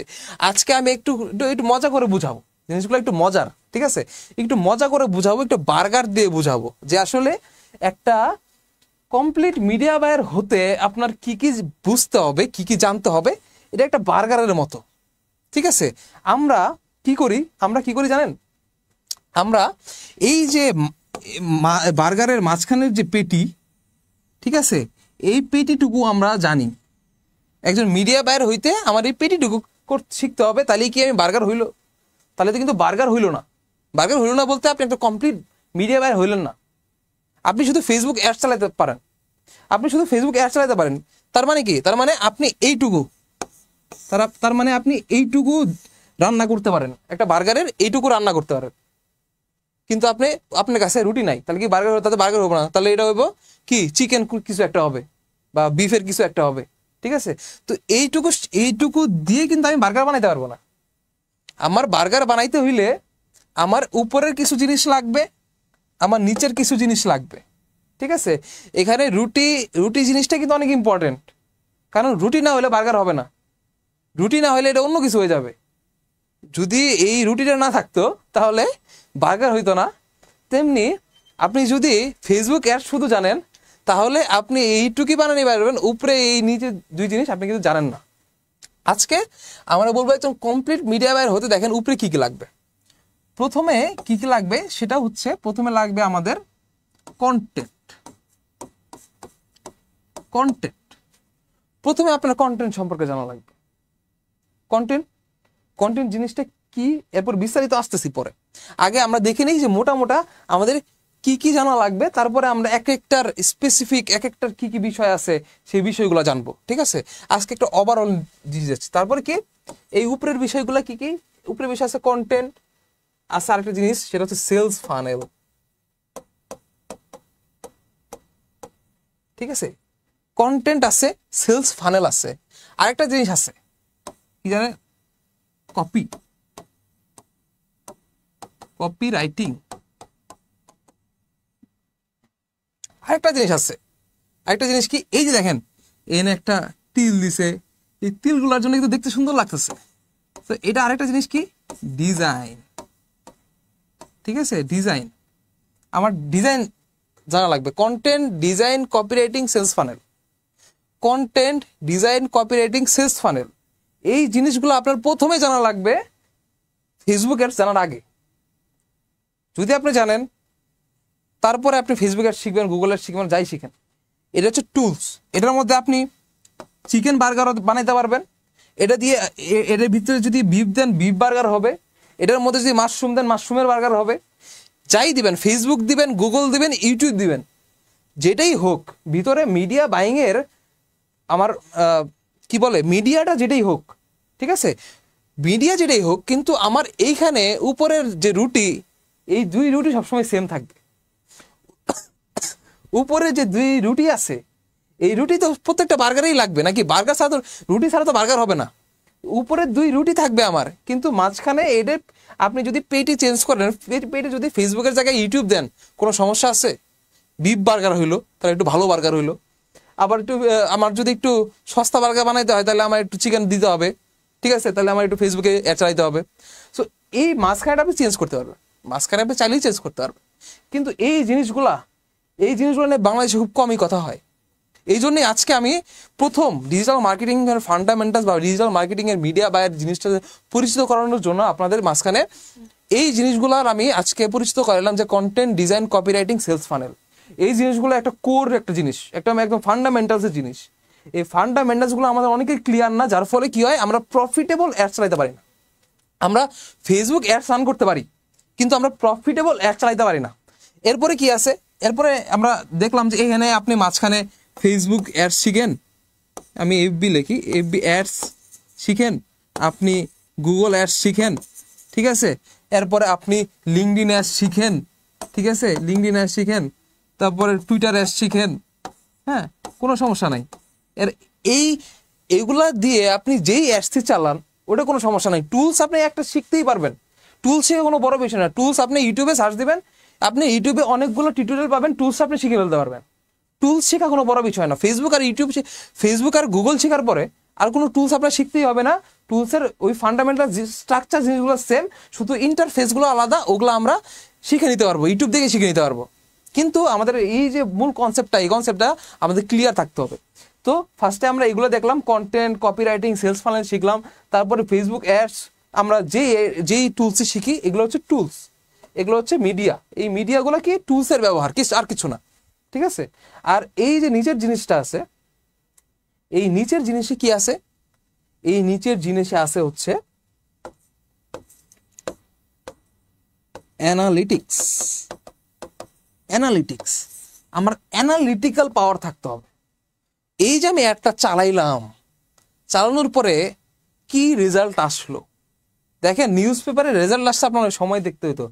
A: আজকে আমি একটু একটু একটু মজা করে বুঝাবো জিনিসগুলো, একটু মজার, ঠিক আছে? একটু মজা করে বুঝাবো, একটু বার্গার দিয়ে বুঝাবো যে আসলে একটা কমপ্লিট মিডিয়া বায়ার হতে আপনার কি কি বুঝতে হবে, কি কি জানতে হবে, এটা একটা বার্গারের মতো, ঠিক আছে? আমরা কি করি জানেন? আমরা এই যে বার্গারের মাঝখানের যে পেটি, ঠিক আছে, এই পেটিটুকু আমরা জানি। একজন মিডিয়া বায়ার হইতে আমার এই পেটিটুকু শিখতে হবে, তাহলে কি আমি বার্গার হইল? তাহলে তো কিন্তু বার্গার হইল না। বার্গার হইল না বলতে আপনি একটা কমপ্লিট মিডিয়া বায়ার হইলেন না। আপনি শুধু ফেসবুক অ্যাড চালাতে পারেন, তার মানে কি? তার মানে আপনি এইটুকু তার মানে আপনি এইটুকু রান্না করতে পারেন, একটা বার্গারের এইটুকু রান্না করতে পারেন, কিন্তু আপনার কাছে রুটি নাই, তাহলে কি বার্গার? তাতে বার্গার হবে না, তাহলে এটা হইব কি চিকেন কিছু একটা হবে বা বিফের কিছু একটা হবে, ঠিক আছে? তো এইটুকু দিয়ে কিন্তু আমি বার্গার বানাইতে পারবো না। আমার বার্গার বানাইতে হইলে আমার উপরের কিছু জিনিস লাগবে, আমার নিচের কিছু জিনিস লাগবে, ঠিক আছে? এখানে রুটি জিনিসটা কিন্তু অনেক ইম্পর্টেন্ট, কারণ রুটি না হলে বার্গার হবে না, রুটি না হলে এটা অন্য কিছু হয়ে যাবে। যদি এই রুটিটা না থাকতো তাহলে বার্গার হইতো না। তেমনি আপনি যদি ফেসবুক অ্যাড শুধু জানেন তাহলে আপনি এইটুকুই বানাতে পারবেন, উপরে এই নিচে দুই জিনিস আপনি কিন্তু জানেন না। আজকে আমরা বলবো একদম কমপ্লিট মিডিয়া বায়ার হতে দেখেন উপরে কি কি লাগবে। প্রথমে কি কি লাগবে সেটা হচ্ছে, প্রথমে লাগবে আমাদের কন্টেন্ট। প্রথমে আপনার কন্টেন্ট সম্পর্কে জানা লাগবে। কন্টেন্ট জিনিসটা কি, এরপর বিস্তারিত আসতেছি পরে। আগে আমরা দেখে নিই যে মোটা আমাদের কি কি জানা লাগবে, তারপরে আমরা এক একটার স্পেসিফিক কি কি বিষয় আছে সেই বিষয়গুলো জানবো, ঠিক আছে? আজকে একটা ওভারঅল জিনিস যাচ্ছে, তারপরে কি এই উপরের বিষয়গুলো কি কি? উপরের বিষয় আছে কন্টেন্ট, আছে আরেকটা জিনিস, সেটা হচ্ছে সেলস ফানেল, ঠিক আছে? কন্টেন্ট আছে, সেলস ফানেল আছে, আরেকটা জিনিস আছে কি জানেন? Copy writing. আরেকটা জিনিস কি, এই যে দেখেন এখানে একটা তিল দিছে, এই তিলগুলোর জন্য কিন্তু দেখতে সুন্দর লাগতেছে। তো এটা আরেকটা জিনিস কি, ডিজাইন, ঠিক আছে? ডিজাইন, আমার ডিজাইন জানা লাগবে। Content, design, copywriting, sales funnel. Content, design, copywriting, sales funnel, এই জিনিসগুলো আপনার প্রথমে জানা লাগবে ফেসবুক অ্যাডস জানার আগে। যদি আপনি জানেন তারপরে আপনি ফেসবুক অ্যাডস শিখবেন, গুগল অ্যাডস শিখবেন, যাই শিখেন, এটা হচ্ছে টুলস। এটার মধ্যে আপনি চিকেন বার্গারও বানাইতে পারবেন, এটা দিয়ে এটার ভিতরে যদি বিফ দেন বিফ বার্গার হবে, এটার মধ্যে যদি মাশরুম দেন মাশরুমের বার্গার হবে। যাই দিবেন, ফেসবুক দিবেন, গুগল দিবেন, ইউটিউব দিবেন, যেটাই হোক, ভিতরে মিডিয়া বাইংয়ের আমার কি বলে মিডিয়াটা যেটাই হোক, ঠিক আছে? মিডিয়া যেটাই হোক, কিন্তু আমার এইখানে উপরের যে রুটি, এই দুই রুটি সবসময় সেম থাকবে। উপরে যে দুই রুটি আছে, এই রুটি তো প্রত্যেকটা বার্গারেই লাগবে নাকি? বার্গার ছাড়া তো, রুটি ছাড়া তো বার্গার হবে না। উপরে দুই রুটি থাকবে আমার, কিন্তু মাঝখানে এটা আপনি যদি পেটি চেঞ্জ করেন, পেটে যদি ফেসবুকের জায়গায় ইউটিউব দেন, কোনো সমস্যা আছে? বিফ বার্গার হইলো, তাহলে একটু ভালো বার্গার হইলো। আবার একটু আমার যদি একটু সস্তা বার্গার বানাইতে হয়, তাহলে আমার একটু চিকেন দিতে হবে, ঠিক আছে? তাহলে আমার একটু ফেসবুকে অ্যাড চালাইতে হবে। সো এই মাঝখানেটা আপনি চেঞ্জ করতে পারবেন, মাঝখানে আপনি চাইলেই চেঞ্জ করতে পারবেন। কিন্তু এই জিনিসগুলো নিয়ে বাংলাদেশে খুব কমই কথা হয়। এই জন্যই আজকে আমি প্রথম ডিজিটাল মার্কেটিং এর ফান্ডামেন্টালস বা ডিজিটাল মার্কেটিং এর মিডিয়া বায়ার জিনিসটা পরিচিত করানোর জন্য আপনাদের মাঝখানে এই জিনিসগুলোর আমি আজকে পরিচিত করালাম, যে content, design, copywriting, sales funnel. এই জিনিসগুলো একটা কোর একটা জিনিস, একদম ফান্ডামেন্টালসের জিনিস। এই ফান্ডামেন্টালসগুলো আমাদের অনেকেই ক্লিয়ার না, যার ফলে কি হয়, আমরা প্রফিটেবল অ্যাড চালাইতে পারি না। আমরা ফেসবুক অ্যাডস রান করতে পারি, কিন্তু আমরা প্রফিটেবল অ্যাড চালাইতে পারি না। এরপরে কি আছে? এরপরে আমরা দেখলাম যে এখানে আপনি মাঝখানে ফেসবুক অ্যাডস শিখেন, আমি এফবি লিখি, এফবি অ্যাডস শিখেন, আপনি গুগল অ্যাডস শিখেন, ঠিক আছে? এরপরে আপনি লিঙ্কডইন অ্যাডস শিখেন, ঠিক আছে? লিঙ্কডইন অ্যাডস শিখেন, তারপরে টুইটার অ্যাডস শিখেন, হ্যাঁ, কোনো সমস্যা নাই। এইগুলা দিয়ে আপনি যেই অ্যাডসটি চালান ওটা কোনো সমস্যা নাই। টুলস আপনি একটা শিখতেই পারবেন, টুলস শিখে কোনো বড় বিষয় না। টুলস আপনি ইউটিউবে সার্চ দিবেন, আপনি ইউটিউবে অনেকগুলো টিউটোরিয়াল পাবেন, টুলস আপনি শিখে ফেলতে পারবেন। টুলস শেখা কোনো বড় বিষয় না। ফেসবুক আর গুগল শেখার পরে আর কোনো টুলস আপনার শিখতেই হবে না। টুলসের ওই ফান্ডামেন্টাল স্ট্রাকচার জিনিসগুলো সেম, শুধু ইন্টারফেসগুলো আলাদা, ওগুলো আমরা শিখে নিতে পারবো, ইউটিউব থেকে শিখে নিতে পারবো। কিন্তু আমাদের এই যে মূল কনসেপ্টটা, এই কনসেপ্টটা আমাদের ক্লিয়ার থাকতে হবে। তো ফার্স্টে আমরা এগুলো দেখলাম, কন্টেন্ট, কপিরাইটিং, সেলস ফানেল শিখলাম, তারপরে ফেসবুক অ্যাডস। আমরা যেই টুলসে শিখি এগুলো হচ্ছে টুলস, এগুলো হচ্ছে মিডিয়া। এই মিডিয়াগুলো কি টুলসের ব্যবহার, আর কিছু না, ঠিক আছে। আর এই যে নিচের জিনিসটা আছে, এই নিচের জিনিসে কি আছে, এই নিচের জিনিসে আছে হচ্ছে অ্যানালিটিক্স। অ্যানালিটিক্স, আমার অ্যানালিটিক্যাল পাওয়ার থাকতে হবে। এই যে আমি অ্যাডটা চালাইলাম, চালানোর পরে কি রেজাল্ট আসলো, দেখেন নিউজ পেপারে রেজাল্ট আসছে আপনার অনেক সময় দেখতে হইতো,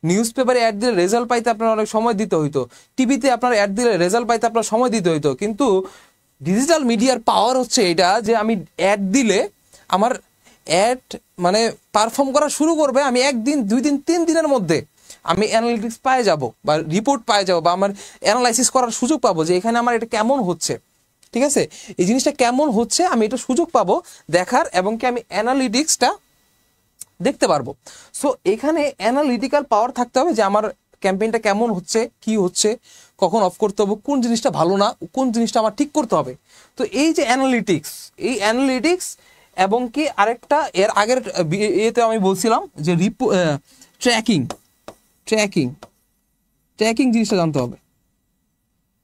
A: নিউজ পেপারে অ্যাড দিলে রেজাল্ট পাইতে আপনার অনেক সময় দিতে হইতো, টিভিতে আপনার অ্যাড দিলে রেজাল্ট পাইতে আপনার সময় দিতে হইতো। কিন্তু ডিজিটাল মিডিয়ার পাওয়ার হচ্ছে এটা যে আমি অ্যাড দিলে আমার অ্যাড মানে পারফর্ম করা শুরু করবে, আমি 1 দিন 2 দিন 3 দিনের মধ্যে আমি অ্যানালিটিক্স পায়ে যাব বা রিপোর্ট পায়ে যাব বা আমার অ্যানালাইসিস করার সুযোগ পাবো যে এখানে আমার এটা কেমন হচ্ছে, ঠিক আছে, এই জিনিসটা কেমন হচ্ছে আমি এটা সুযোগ পাবো দেখার, এবং কি আমি অ্যানালিটিক্সটা দেখতে পারবো। সো এখানে অ্যানালিটিক্যাল পাওয়ার থাকতে হবে যে আমার ক্যাম্পেইনটা কেমন হচ্ছে, কি হচ্ছে, কখন অফ করতে হবে, কোন জিনিসটা ভালো না, কোন জিনিসটা আমার ঠিক করতে হবে। তো এই যে অ্যানালিটিক্স, এই অ্যানালিটিক্স এবং কি আরেকটা এর আগের এতে আমি বলছিলাম যে ট্র্যাকিং ট্র্যাকিং ট্র্যাকিং জিনিসটা জানতে হবে।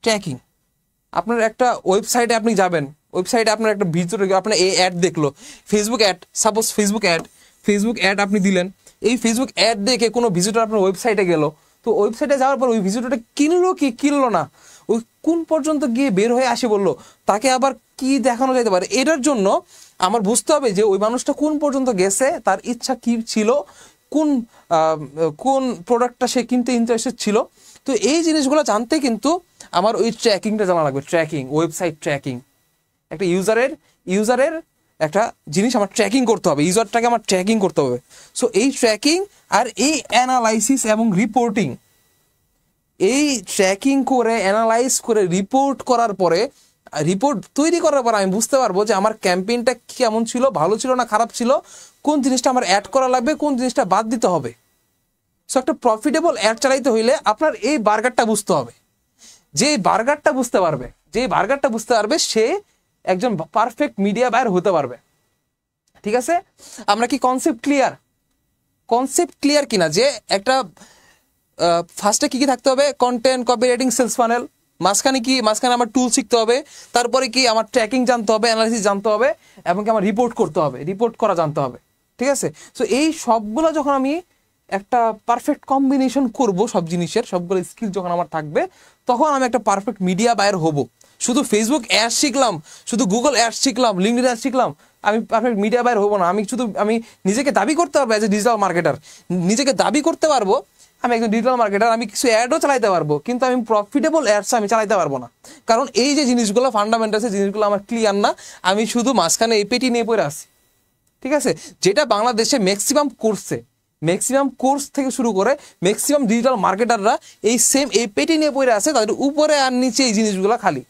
A: ট্র্যাকিং, আপনার একটা ওয়েবসাইটে আপনি যাবেন, ওয়েবসাইটে আপনার একটা ভিতরে আপনার এই অ্যাড দেখলো, Facebook ad, suppose Facebook ad আপনি দিলেন, এই ফেসবুক অ্যাড দেখে কোনো ভিজিটর আপনার ওয়েবসাইটে গেল, তো ওয়েবসাইটে যাওয়ার পর ওই ভিজিটরটা কিনলো কি কিনলো না, ওই কোন পর্যন্ত গিয়ে বের হয়ে আসে বললো, তাকে আবার কি দেখানো যেতে পারে, এটার জন্য আমার বুঝতে হবে যে ওই মানুষটা কোন পর্যন্ত গেছে, তার ইচ্ছা কি ছিল, কোন কোন প্রোডাক্টটা সে কিনতে ইন্টারেস্টেড ছিল। তো এই জিনিসগুলো জানতে কিন্তু আমার ওই ট্র্যাকিংটা জানা লাগবে, ট্র্যাকিং, ওয়েবসাইট ট্র্যাকিং। একটা ইউজারের একটা জিনিস আমার ট্র্যাকিং করতে হবে, ইউজারটাকে আমার ট্র্যাকিং করতে হবে। সো এই ট্র্যাকিং আর এই অ্যানালাইসিস এবং রিপোর্টিং, এই ট্র্যাকিং করে অ্যানালাইজ করে রিপোর্ট করার পরে, রিপোর্ট তৈরি করার পর আমি বুঝতে পারবো যে আমার ক্যাম্পেইনটা কেমন ছিল, ভালো ছিল না খারাপ ছিল, কোন জিনিসটা আমার অ্যাড করা লাগবে, কোন জিনিসটা বাদ দিতে হবে। সো একটা প্রফিটেবল অ্যাড চালাইতে হইলে আপনার এই বার্গারটা বুঝতে হবে। যে বার্গারটা বুঝতে পারবে সে একজন পারফেক্ট মিডিয়া বায়ার হতে পারবে, ঠিক আছে। আমরা কি কনসেপ্ট ক্লিয়ার কিনা যে একটা ফার্স্টে কি থাকতে হবে, কন্টেন্ট, কপিরাইটিং, সেলস ফানেল, মাঝখানে আমার টুল শিখতে হবে, তারপরে কি আমার ট্র্যাকিং জানতে হবে, অ্যানালাইসিস জানতে হবে, এবং কি আমার রিপোর্ট করতে হবে, রিপোর্ট করা জানতে হবে, ঠিক আছে। সো এই সবগুলো যখন আমি একটা পারফেক্ট কম্বিনেশন করব, সব জিনিসের সবগুলো স্কিল যখন আমার থাকবে, তখন আমি একটা পারফেক্ট মিডিয়া বায়ার হব। শুধু ফেসবুক অ্যাড শিখলাম, শুধু গুগল অ্যাড শিখলাম, লিঙ্কডইন অ্যাড শিখলাম, আমি পারফেক্ট মিডিয়া বায়ার হবো না। আমি নিজেকে দাবি করতে পারবো অ্যাজ এ ডিজিটাল মার্কেটার, নিজেকে দাবি করতে পারবো আমি একজন ডিজিটাল মার্কেটার, আমি কিছু অ্যাডও চালাইতে পারবো, কিন্তু আমি প্রফিটেবল অ্যাডস আমি চালাইতে পারবো না। কারণ এই যে জিনিসগুলো ফান্ডামেন্টালস জিনিসগুলো আমার ক্লিয়ার না, আমি শুধু মাঝখানে এই পেটি নিয়ে পড়ে আসি, ঠিক আছে। যেটা বাংলাদেশে ম্যাক্সিমাম কোর্স থেকে শুরু করে ম্যাক্সিমাম ডিজিটাল মার্কেটাররা এই পেটি নিয়ে পড়ে আছে, তাদের উপরে আর নিচে এই জিনিসগুলো খালি,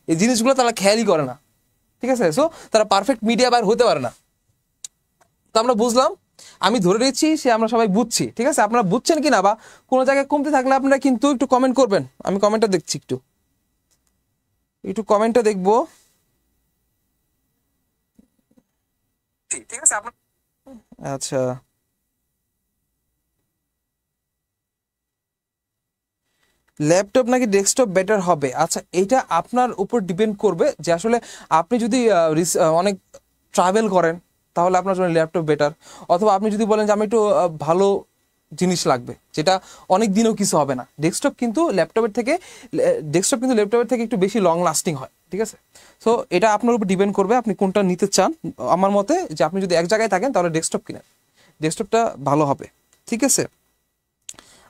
A: এই জিনিসগুলো তারা খেয়ালই করে না, ঠিক আছে। সো তারা পারফেক্ট মিডিয়া বায়ার হতে পারে না। তো আমরা বুঝলাম, আমি ধরে নিচ্ছি সে আমরা সবাই বুঝছি, ঠিক আছে। আপনারা বুঝছেন কিনা বা কোনো জায়গায় কমতে থাকলে আপনারা কিন্তু একটু কমেন্ট করবেন, আমি কমেন্টটা দেখছি, একটু কমেন্টটা দেখবো, ঠিক আছে। আচ্ছা, ল্যাপটপ নাকি ডেস্কটপ বেটার হবে? আচ্ছা, এটা আপনার উপর ডিপেন্ড করবে যে আসলে আপনি যদি অনেক ট্রাভেল করেন তাহলে আপনার জন্য ল্যাপটপ বেটার, অথবা আপনি যদি বলেন যে আমি একটু ভালো জিনিস লাগবে যেটা অনেক দিনও কিছু হবে না, ডেস্কটপ কিন্তু ল্যাপটপের থেকে একটু বেশি লং লাস্টিং হয়, ঠিক আছে। সো এটা আপনার উপর ডিপেন্ড করবে আপনি কোনটা নিতে চান। আমার মতে যে আপনি যদি এক জায়গায় থাকেন তাহলে ডেস্কটপ কিনেন, ডেস্কটপটা ভালো হবে, ঠিক আছে।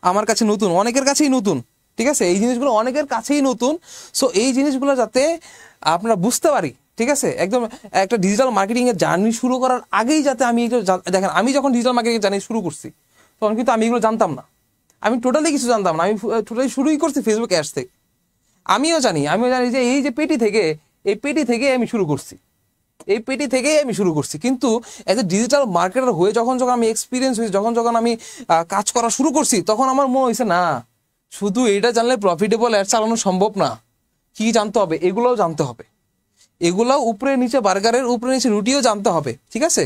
A: আমার কাছে নতুন, অনেকের কাছেই নতুন, ঠিক আছে, এই জিনিসগুলো অনেকের কাছেই নতুন। সো এই জিনিসগুলো যাতে আমরা বুঝতে পারি, ঠিক আছে, একদম একটা ডিজিটাল মার্কেটিং এর জার্নি শুরু করার আগেই যাতে আমি দেখেন, আমি যখন ডিজিটাল মার্কেটিং এর জার্নি শুরু করছি তখন কিন্তু আমি এগুলো জানতাম না, আমি টোটালি কিছু জানতাম না, আমি টোটালি শুরুই করছি ফেসবুক অ্যাডস থেকে। আমিও জানি যে এই পেটি থেকে আমি শুরু করছি, এই পেটি থেকেই আমি শুরু করছি, কিন্তু এজ এ ডিজিটাল মার্কেটার হয়ে যখন যখন আমি এক্সপিরিয়েন্স হয়েছি, যখন যখন আমি কাজ করা শুরু করছি, তখন আমার মনে হয়েছে না শুধু এটা জানলে প্রফিটেবল অ্যাড চালানো সম্ভব না, কি জানতে হবে, এগুলোও জানতে হবে, এগুলোও উপরে নিচে বার্গারের উপরে নিচে রুটিও জানতে হবে। ঠিক আছে,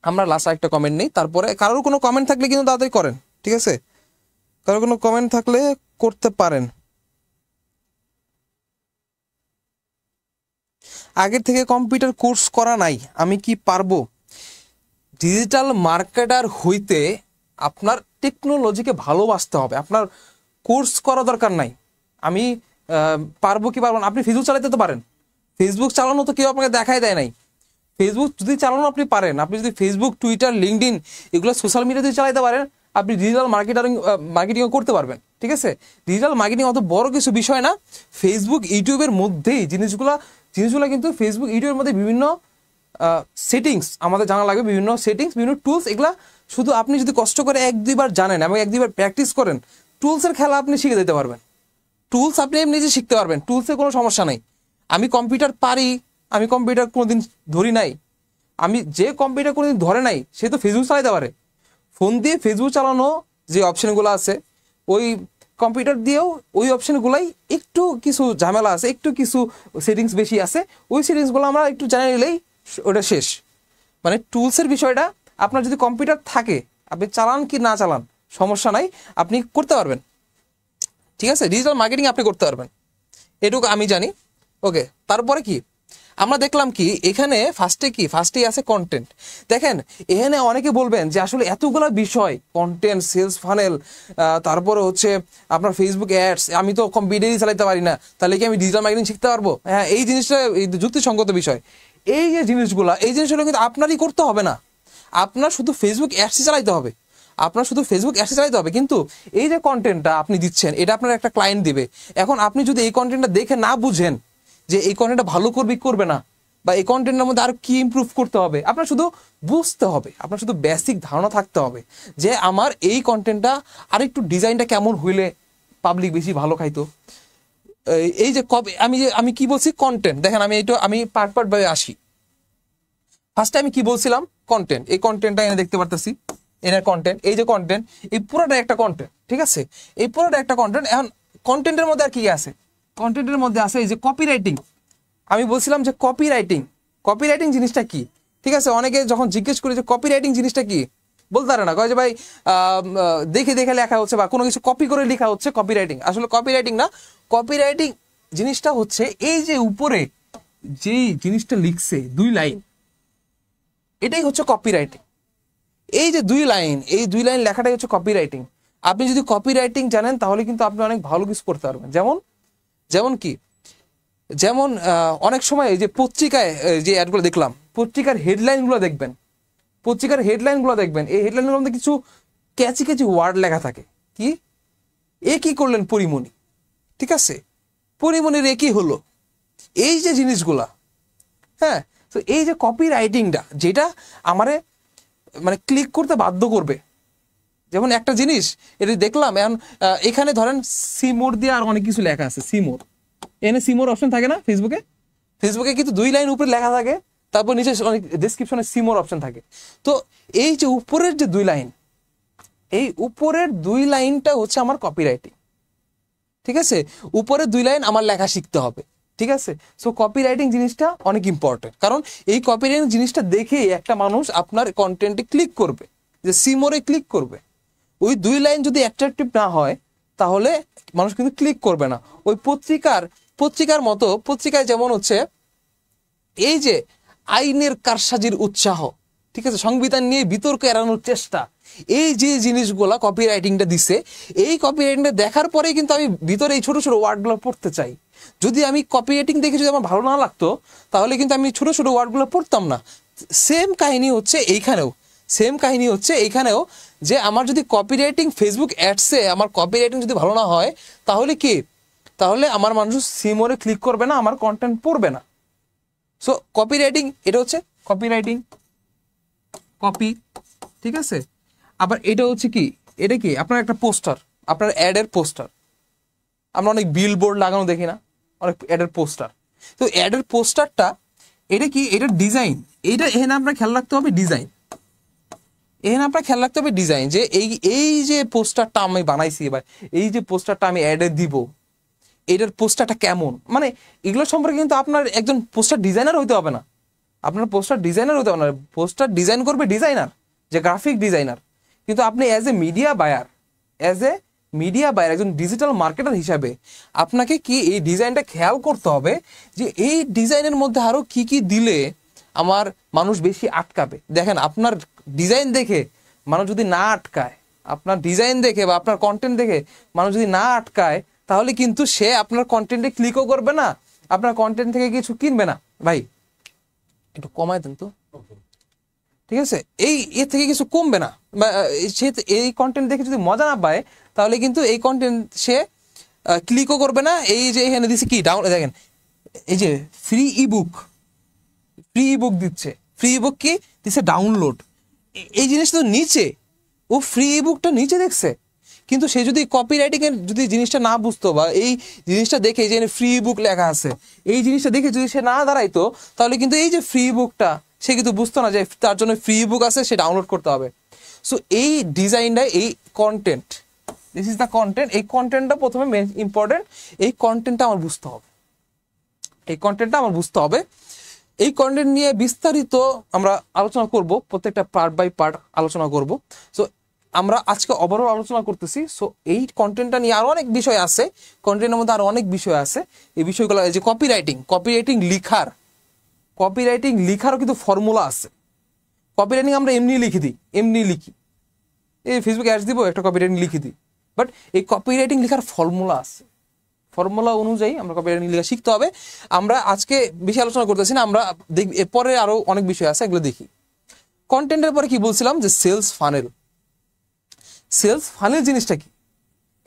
A: আমরা লাস্ট একটা কমেন্ট নেই, তারপরে কারোর কোনো কমেন্ট থাকলে কিন্তু তাড়াতাড়ি করেন। ঠিক আছে, কারোর কোনো কমেন্ট থাকলে করতে পারেন। আগের থেকে কম্পিউটার কোর্স করা নাই, আমি কি পারবো? ডিজিটাল মার্কেটার হইতে আপনার টেকনোলজিকে ভালোবাসতে হবে, আপনার কোর্স করা দরকার নাই। আমি পারবো কি পারবো না, আপনি ফেসবুক চালাতে তো পারেন, ফেসবুক চালানো তো কেউ আপনাকে দেখাই দেয় নাই। ফেসবুক যদি চালানো আপনি পারেন, আপনি যদি ফেসবুক, টুইটার, লিঙ্কডইন এগুলো সোশ্যাল মিডিয়া যদি চালাতে পারেন, আপনি ডিজিটাল মার্কেটিংও করতে পারবেন। ঠিক আছে, ডিজিটাল মার্কেটিং অত বড় কিছু বিষয় না। ফেসবুক ইউটিউবের মধ্যেই জিনিসগুলো কিন্তু ফেসবুক ইউটিউবের মধ্যে বিভিন্ন সেটিংস আমাদের জানা লাগবে, বিভিন্ন সেটিংস, বিভিন্ন টুলস, এগুলা শুধু আপনি যদি কষ্ট করে এক দুইবার জানেন এবং এক দুইবার প্র্যাকটিস করেন, টুলসের খেলা আপনি শিখে দিতে পারবেন। টুলস আপনি নিজে শিখতে পারবেন, টুলসে কোনো সমস্যা নাই। আমি কম্পিউটার পারি, আমি কম্পিউটার কোনোদিন ধরি নাই, আমি যে কম্পিউটার কোনোদিন ধরে নাই সে তো ফেসবুক চালাতে পারে। ফোন দিয়ে ফেসবুক চালানো যে অপশানগুলো আছে, ওই কম্পিউটার দিয়েও ওই অপশানগুলাই একটু কিছু ঝামেলা আছে, একটু কিছু সেটিংস বেশি আছে, ওই সেটিংসগুলো আমরা একটু জানিয়ে নিলেই ওটা শেষ। মানে টুলসের বিষয়টা আপনার যদি কম্পিউটার থাকে, আপনি চালান কি না চালান সমস্যা নাই, আপনি করতে পারবেন। ঠিক আছে, ডিজিটাল মার্কেটিং আপনি করতে পারবেন, এটুকু আমি জানি। ওকে, তারপরে কি আমরা দেখলাম কি এখানে ফার্স্টেই আছে কন্টেন্ট। দেখেন এখানে অনেকে বলবেন যে আসলে এতগুলা বিষয়, কন্টেন্ট, সেলস ফানেল, তারপরে হচ্ছে আপনার ফেসবুক অ্যাডস, আমি তো কম্পিউটারই চালাতে পারি না, তাহলে কি আমি ডিজিটাল মার্কেটিং শিখতে পারবো? হ্যাঁ, এই জিনিসটা যুক্তিসঙ্গত বিষয়। এই যে জিনিসগুলো কিন্তু আপনারই করতে হবে না, আপনার শুধু ফেসবুক অ্যাডসই চালাইতে হবে, কিন্তু এই যে কন্টেন্টটা আপনি দিচ্ছেন, এটা আপনার একটা ক্লায়েন্ট দিবে। এখন আপনি যদি এই কন্টেন্টটা দেখে না বুঝেন যে এই কন্টেন্টটা ভালো করবে না, বা এই কন্টেন্টের মধ্যে আর কি ইমপ্রুভ করতে হবে, আপনার শুধু বুঝতে হবে, আপনার শুধু বেসিক ধারণা থাকতে হবে যে আমার এই কন্টেন্টটা আর একটু ডিজাইনটা কেমন হইলে পাবলিক বেশি ভালো খাইতো। এই যে আমি কি বলছি, কন্টেন্ট। দেখেন আমি পার্ট ভাবে আসি। ফার্স্টে আমি কি বলছিলাম, কন্টেন্ট। এই কন্টেন্টটা এনে দেখতে পারতেছি, এনার কন্টেন্ট, এই যে কন্টেন্ট, এই পুরোটা একটা কন্টেন্ট। ঠিক আছে, এই পুরোটা একটা কন্টেন্ট। এখন কন্টেন্টের মধ্যে আর কি আছে, কন্টেন্টের মধ্যে আছে এই যে কপিরাইটিং। আমি বলছিলাম যে কপিরাইটিং জিনিসটা কি। ঠিক আছে, অনেকে যখন জিজ্ঞেস করি যে কপিরাইটিং জিনিসটা কি, বলতে পারে না, কয় যে ভাই দেখে দেখে লেখা হচ্ছে বা কোনো কিছু কপি করে লেখা হচ্ছে কপিরাইটিং। আসলে কপিরাইটিং না, কপিরাইটিং জিনিসটা হচ্ছে এই যে উপরে যেই জিনিসটা লিখছে 2 লাইন, এটাই হচ্ছে কপিরাইটিং। এই যে 2 লাইন, এই 2 লাইন লেখাটাই হচ্ছে কপিরাইটিং। আপনি যদি কপিরাইটিং জানেন তাহলে কিন্তু আপনি অনেক ভালো কিছু করতে পারবেন। যেমন অনেক সময় এই যে পত্রিকায় যে অ্যাডগুলো দেখলাম, পত্রিকার হেডলাইনগুলো দেখবেন, এই হেডলাইনগুলোর মধ্যে কিছু ক্যাচি ওয়ার্ড লেখা থাকে। কি করলেন পরিমণি, ঠিক আছে, পরিমণির কি হলো, এই যে জিনিসগুলা। হ্যাঁ, তো এই যে কপি রাইটিংটা, যেটা আমারে মানে ক্লিক করতে বাধ্য করবে। যেমন একটা জিনিস এটা দেখলাম, এখন এখানে ধরেন সিমোর দিয়ে আর অনেক কিছু লেখা আছে, এখানে সিমোর অপশন থাকে না ফেসবুকে কিন্তু 2 লাইন উপরে লেখা থাকে, তারপর নিচে অনেক ডেসক্রিপশনে সিমোর অপশন থাকে। তো এই যে উপরের যে 2 লাইন, এই উপরের 2 লাইনটা হচ্ছে আমার কপিরাইটিং। ঠিক আছে, উপরের 2 লাইন আমার লেখা শিখতে হবে। ঠিক আছে, সো কপিরাইটিং জিনিসটা অনেক ইম্পর্টেন্ট, কারণ এই কপিরাইটিং জিনিসটা দেখে একটা মানুষ আপনার কন্টেন্টে ক্লিক করবে, যে সিমোরে ক্লিক করবে। ওই 2 লাইন যদি অ্যাট্রাকটিভ না হয় তাহলে মানুষ কিন্তু ক্লিক করবে না। ওই পত্রিকার মতো, পত্রিকায় যেমন হচ্ছে এই যে আইনের কারসাজির উৎসাহ, ঠিক আছে, সংবিধান নিয়ে বিতর্ক এড়ানোর চেষ্টা, এই যে জিনিসগুলা কপিরাইটিংটা দিছে, এই কপিরাইটিংটা দেখার পরে কিন্তু আমি ভিতরে এই ছোট ছোট ওয়ার্ডগুলো পড়তে চাই। যদি আমি কপিরাইটিং দেখে যদি আমার ভালো না লাগতো তাহলে কিন্তু আমি ছোট ছোট ওয়ার্ডগুলো পড়তাম না। সেম কাহিনী হচ্ছে এইখানেও, যে আমার যদি কপিরাইটিং ফেসবুক অ্যাডসে আমার কপিরাইটিং যদি ভালো না হয় তাহলে আমার মানুষ সিমোরে ক্লিক করবে না, আমার কন্টেন্ট পড়বে না। সো কপিরাইটিং, এটা হচ্ছে কপিরাইটিং, কপি। ঠিক আছে, আবার এটা হচ্ছে এটা কি আপনার একটা পোস্টার, আপনার অ্যাডের পোস্টার। আমরা অনেক বিলবোর্ড লাগানো দেখি না, অনেক অ্যাডের পোস্টার। তো অ্যাডের পোস্টারটা এটা কি, এটা ডিজাইন। এইটা এখানে আপনার খেয়াল রাখতে হবে ডিজাইন, এখানে আপনার খেয়াল রাখতে হবে ডিজাইন, যে এই যে পোস্টারটা আমি বানাইছি এবার, এই যে পোস্টারটা আমি অ্যাডে দিব, এটার পোস্টারটা কেমন, মানে এগুলো সম্পর্কে কিন্তু আপনার একজন পোস্টার ডিজাইনার হইতে হবে না, আপনার পোস্টার ডিজাইনার হতে হবে না, পোস্টার ডিজাইন করবে ডিজাইনার, যে গ্রাফিক ডিজাইনার। কিন্তু আপনি অ্যাজ এ মিডিয়া বায়ার, একজন ডিজিটাল মার্কেটার হিসাবে আপনাকে কি এই ডিজাইনটা খেয়াল করতে হবে, যে এই ডিজাইনের মধ্যে আরো কি কি দিলে আমার মানুষ বেশি আটকাবে। দেখেন, আপনার ডিজাইন দেখে মানুষ যদি না আটকায়, আপনার ডিজাইন দেখে বা আপনার কন্টেন্ট দেখে মানুষ যদি না আটকায়, তাহলে কিন্তু সে আপনার কন্টেন্টে ক্লিকও করবে না, আপনার কন্টেন্ট থেকে কিছু কিনবে না। ভাই একটু কমায় দেন তো, ঠিক আছে? এর থেকে কিছু কমবে না, বা সে এই কন্টেন্ট দেখে যদি মজা না পায়, তাহলে কিন্তু এই কন্টেন্ট সে ক্লিকও করবে না। এই যে এখানে দিচ্ছে কি ডাউনলোড, দেখেন এই যে ফ্রি ইবুক দিচ্ছে, ফ্রি ইবুক কি দিচ্ছে ডাউনলোড, এই জিনিসটা তো নিচে, ও ফ্রি ইবুকটা নিচে দেখছে, কিন্তু সে যদি কপিরাইটিং এর যদি জিনিসটা না বুঝতো, বা এই জিনিসটা দেখে যে ফ্রি বুক লেখা আছে, এই জিনিসটা দেখে যদি সে না দাঁড়াইতো, তাহলে কিন্তু এই যে ফ্রি বুকটা সে কিন্তু বুঝতো না যে তার জন্য ফ্রি বুক আছে, সে ডাউনলোড করতে হবে। সো এই ডিজাইনটা, এই content, this is the content, এই কন্টেন্টটা প্রথমে ইম্পর্টেন্ট, এই কন্টেন্টটা আমার বুঝতে হবে, এই কন্টেন্ট নিয়ে বিস্তারিত আমরা আলোচনা করব, প্রত্যেকটা পার্ট বাই পার্ট আলোচনা করব। সো আমরা আজকে ওভারঅল আলোচনা করতেছি। সো এই কন্টেন্টটা নিয়ে আরো অনেক বিষয় আছে, কন্টেন্টের মধ্যে আরো অনেক বিষয় আছে। এই বিষয়গুলো, এই যে কপিরাইটিং লিখারও কিন্তু ফর্মুলা আছে। কপিরাইটিং আমরা এমনি লিখি, এই ফেসবুকে অ্যাডস দিব, একটা কপিরাইটিং লিখে দিই, বাট এই কপিরাইটিং লেখার ফর্মুলা আছে, ফর্মুলা অনুযায়ী আমরা কপিরাইটিং লেখা শিখতে হবে। আমরা আজকে বেশি আলোচনা করতেছি না, আমরা এরপরে আরো অনেক বিষয় আছে, এগুলো দেখি। কন্টেন্টের পরে কি বলছিলাম, যে সেলস ফানেল জিনিসটা কি,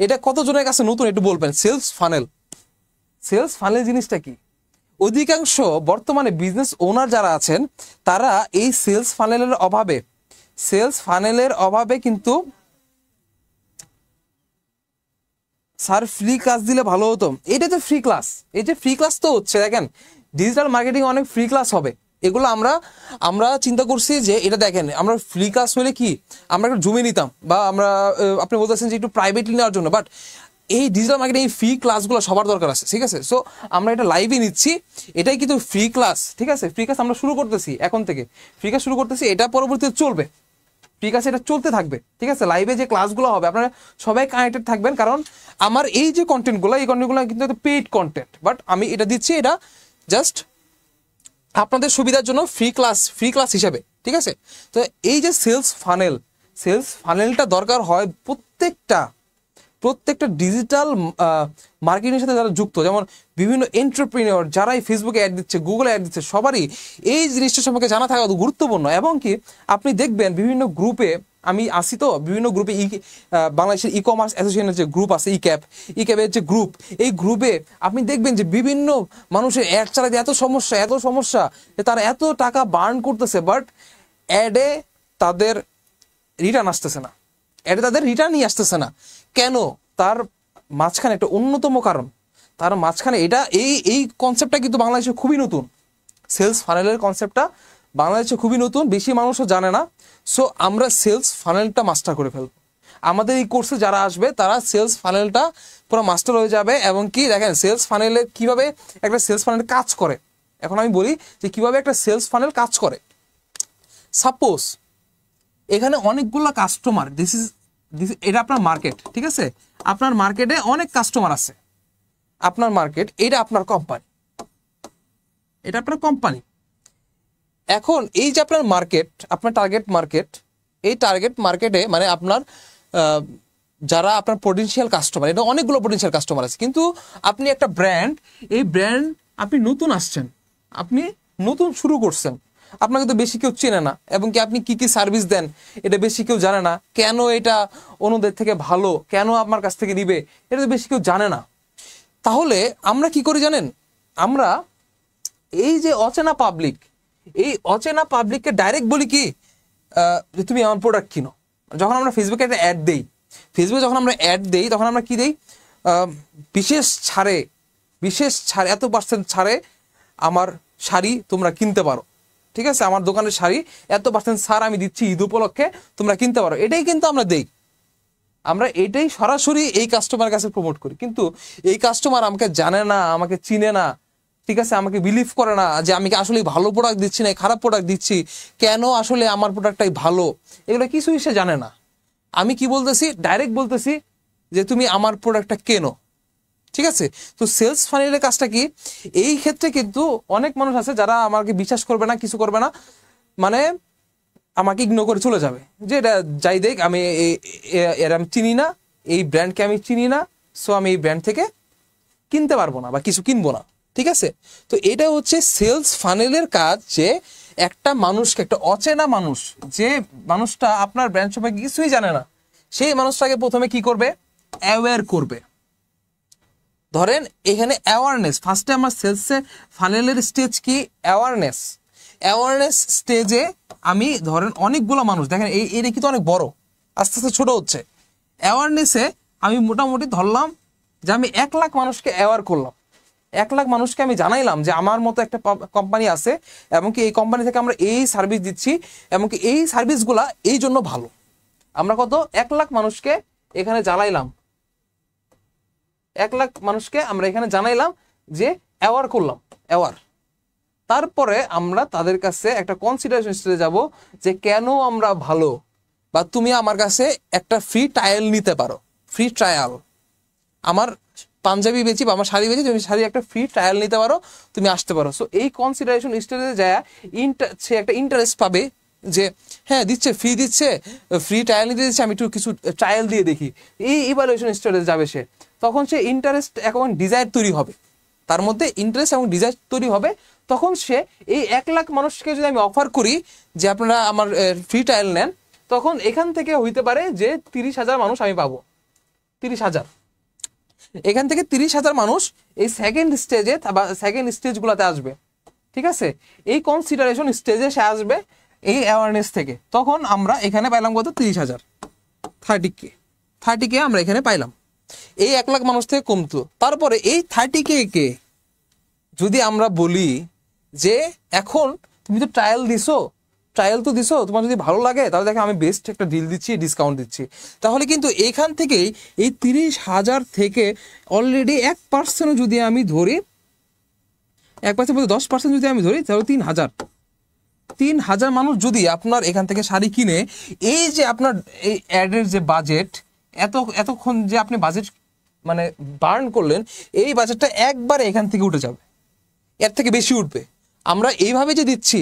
A: এটা কতজনের কাছে নতুন একটু বলবেন। সেলস ফানেল জিনিসটা কি? অধিকাংশ বর্তমানে বিজনেস ওনার যারা আছেন, তারা এই সেলস ফানেলের অভাবে কিন্তু, স্যার ফ্রি ক্লাস দিলে ভালো হতো, এটা তো ফ্রি ক্লাস, এই যে ফ্রি ক্লাস তো হচ্ছে, দেখেন ডিজিটাল মার্কেটিং অনেক ফ্রি ক্লাস হবে, এগুলো আমরা চিন্তা করছি যে এটা দেখেন, আমরা ফ্রি ক্লাস হলে কি আমরা একটু জমে নিতাম, বা আমরা আপনি বলতেছেন যে একটু প্রাইভেটলি নেওয়ার জন্য, বাট এই ডিজিটাল মার্কেটিং এই ফ্রি ক্লাসগুলো সবার দরকার আছে, ঠিক আছে? সো আমরা এটা লাইভে নিচ্ছি, এটাই কিন্তু ফ্রি ক্লাস, ঠিক আছে? ফ্রি ক্লাস আমরা শুরু করতেছি, এখন থেকে ফ্রি ক্লাস শুরু করতেছি, এটা পরবর্তীতে চলবে, ঠিক আছে? এটা চলতে থাকবে, ঠিক আছে? লাইভে যে ক্লাসগুলো হবে আপনারা সবাই কানেক্টেড থাকবেন, কারণ আমার এই যে কন্টেন্টগুলো কিন্তু পেইড কন্টেন্ট, বাট আমি এটা দিচ্ছি, এটা জাস্ট আপনাদের সুবিধার জন্য ফ্রি ক্লাস হিসাবে, ঠিক আছে? তো এই যে সেলস ফানেলটা দরকার হয় প্রত্যেকটা ডিজিটাল মার্কেটিংয়ের সাথে যারা যুক্ত, যেমন বিভিন্ন এন্টারপ্রেনিয়র যারা এই ফেসবুকে অ্যাড দিচ্ছে, গুগলে অ্যাড দিচ্ছে, সবারই এই জিনিসটা সম্পর্কে জানা থাকা গুরুত্বপূর্ণ। এবং কি আপনি দেখবেন বিভিন্ন গ্রুপে, আমি আসি তো বিভিন্ন গ্রুপে, বাংলাদেশের ই কমার্স অ্যাসোসিয়েশনের যে গ্রুপ আছে, ইক্যাপের যে গ্রুপ, এই গ্রুপে আপনি দেখবেন যে বিভিন্ন মানুষের অ্যাড চালাতে এত সমস্যা যে তারা এত টাকা বার্ন করতেছে, বাট অ্যাডে তাদের রিটার্ন আসতেছে না। কেন? তার মাঝখানে একটা অন্যতম কারণ, তার মাঝখানে এটা এই কনসেপ্টটা কিন্তু বাংলাদেশে খুবই নতুন, সেলস ফানেলের কনসেপ্টটা বাংলাদেশে খুবই নতুন, বেশি মানুষও জানে না। সো আমরা সেলস ফানেলটা মাস্টার করে ফেলবো, আমাদের এই কোর্সে যারা আসবে তারা সেলস ফানেলটা পুরো মাস্টার হয়ে যাবে। এবং কি দেখেন, সেলস ফানেলে কিভাবে একটা সেলস ফানেল কাজ করে, এখন আমি বলি যে কিভাবে একটা সেলস ফানেল কাজ করে। সাপোজ এখানে অনেকগুলো কাস্টমার, এটা আপনার মার্কেট, ঠিক আছে? আপনার মার্কেটে অনেক কাস্টমার আছে, আপনার মার্কেট, এটা আপনার কোম্পানি, এখন এই যে আপনার মার্কেট, আপনার টার্গেট মার্কেট, এই টার্গেট মার্কেটে মানে আপনার যারা আপনার পটেনশিয়াল কাস্টমার, এটা অনেকগুলো পটেনশিয়াল কাস্টমার আছে, কিন্তু আপনি একটা ব্র্যান্ড, এই ব্র্যান্ড আপনি নতুন আসছেন, আপনি নতুন শুরু করছেন, আপনাকে তো বেশি কেউ চেনে না, এবং কি আপনি কি সার্ভিস দেন এটা বেশি কেউ জানে না, কেন এটা অন্যদের থেকে ভালো, কেন আপনার কাছ থেকে নিবে, এটা তো বেশি কেউ জানে না। তাহলে আমরা কি করি জানেন, আমরা এই যে অচেনা পাবলিককে ডাইরেক্ট বলি কি, যে তুমি আমার প্রোডাক্ট কিনো। যখন আমরা ফেসবুকে একটা অ্যাড দেই, যখন আমরা অ্যাড দেই, তখন আমরা কি দেই, বিশেষ ছাড়ে এত % ছাড়ে আমার শাড়ি তোমরা কিনতে পারো, ঠিক আছে, আমার দোকানের শাড়ি এত পার্সেন্ট ছাড় আমি দিচ্ছি ঈদ উপলক্ষে, তোমরা কিনতে পারো। এটাই কিন্তু আমরা দেই, আমরা এটাই সরাসরি এই কাস্টমার কাছে প্রমোট করি। কিন্তু এই কাস্টমার আমাকে জানে না, আমাকে চিনে না, ঠিক আছে, আমাকে বিলিভ করে না যে আমি আসলে ভালো প্রোডাক্ট দিচ্ছি না খারাপ প্রোডাক্ট দিচ্ছি, কেন আসলে আমার প্রোডাক্টটাই ভালো, এগুলো কিছুই সে জানে না। আমি কি বলতেছি, ডাইরেক্ট বলতেছি যে তুমি আমার প্রোডাক্টটা কেনো, ঠিক আছে। তো সেলস ফানেলের কাজটা কি, এই ক্ষেত্রে কিন্তু অনেক মানুষ আছে যারা আমাকে বিশ্বাস করবে না, কিছু করবে না, মানে আমাকে ইগনোর করে চলে যাবে, যে এটা যাই দেখ আমি এর আমি চিনি না, এই ব্র্যান্ডকে আমি চিনি না, সো আমি এই ব্র্যান্ড থেকে কিনতে পারবো না বা কিছু কিনবো না, ঠিক আছে। তো এটা হচ্ছে সেলস ফানেলের কাজ, যে একটা মানুষকে, একটা অচেনা মানুষ, যে মানুষটা আপনার ব্র্যান্ড সম্পর্কে কিছুই জানে না, সেই মানুষটাকে প্রথমে কি করবে, অ্যাওয়্যার করবে। ধরেন এখানে অ্যাওয়ারনেস, ফার্স্টে আমার সেলসের ফানেলের স্টেজ কি, অ্যাওয়ারনেস। অ্যাওয়ারনেস স্টেজে আমি ধরেন অনেকগুলো মানুষ, দেখেন এই রেখি তো অনেক বড়, আস্তে আস্তে ছোট হচ্ছে। অ্যাওয়ারনেসে আমি মোটামুটি ধরলাম যে আমি 1 লাখ মানুষকে অ্যাওয়ার করলাম, 1 লাখ মানুষকে আমি জানাইলাম যে আমার মতো একটা কোম্পানি আছে, এমনকি এই কোম্পানি থেকে আমরা এই সার্ভিস দিচ্ছি, এমনকি এই সার্ভিসগুলা এই জন্য ভালো। আমরা কত 1 লাখ মানুষকে এখানে জ্বালাইলাম, 1 লাখ মানুষকে আমরা এখানে জানাইলাম যে অ্যাওয়ার করলাম, অ্যাওয়ার। তারপরে আমরা তাদের কাছে একটা কনসিডারেশন স্টেজে যাব যে কেন আমরা ভালো, বা তুমি আমার কাছে একটা ফ্রি ট্রায়াল নিতে পারো, ফ্রি ট্রায়াল, আমার পাঞ্জাবি বেচি বা আমার শাড়ি বেচি, তুমি শাড়ি একটা ফ্রি ট্রায়াল নিতে পারো, তুমি আসতে পারো। সো এই কনসিডারেশন স্টেজে যায় সে একটা ইন্টারেস্ট পাবে যে হ্যাঁ দিচ্ছে, ফ্রি দিচ্ছে, ফ্রি ট্রায়াল নিতে দিচ্ছে, আমি একটু কিছু ট্রায়াল দিয়ে দেখি, এই ইভ্যালুয়েশন স্টেজে যাবে সে। তখন সে ইন্টারেস্ট এবং ডিজায়ার তৈরি হবে, তার মধ্যে ইন্টারেস্ট এবং ডিজায়ার তৈরি হবে। তখন সে এই 1 লাখ মানুষকে যদি আমি অফার করি যে আপনারা আমার ফ্রি ট্রায়াল নেন, তখন এখান থেকে হইতে পারে যে 30,000 মানুষ আমি পাবো, 30,000, এখান থেকে 30,000 মানুষ এই সেকেন্ড স্টেজে বা সেকেন্ড স্টেজগুলোতে আসবে, ঠিক আছে। এই কনসিডারেশন স্টেজে সে আসবে এই অ্যাওয়ারনেস থেকে। তখন আমরা এখানে পাইলাম কত, 30,000, 30K আমরা এখানে পাইলাম, এই 1 লাখ মানুষ থেকে কমতো। তারপরে এই 30K কে যদি আমরা বলি যে এখন তুমি তো ট্রায়াল দিছো, তোমার যদি ভালো লাগে তাহলে দেখো আমি বেস্ট একটা ডিল দিচ্ছি, ডিসকাউন্ট দিচ্ছি, তাহলে কিন্তু এখান থেকেই এই 30,000 থেকে অলরেডি 1% যদি আমি ধরি, 1% বলতে 10% যদি আমি ধরি, তাহলে 3,000 মানুষ যদি আপনার এখান থেকে শাড়ি কিনে, এই যে আপনার এই অ্যাডের যে বাজেট, এতক্ষণ যে আপনি বাজেট মানে বার্ন করলেন, এই বাজেটটা একবারে এখান থেকে উঠে যাবে, এর থেকে বেশি উঠবে। আমরা এইভাবে যে দিচ্ছি,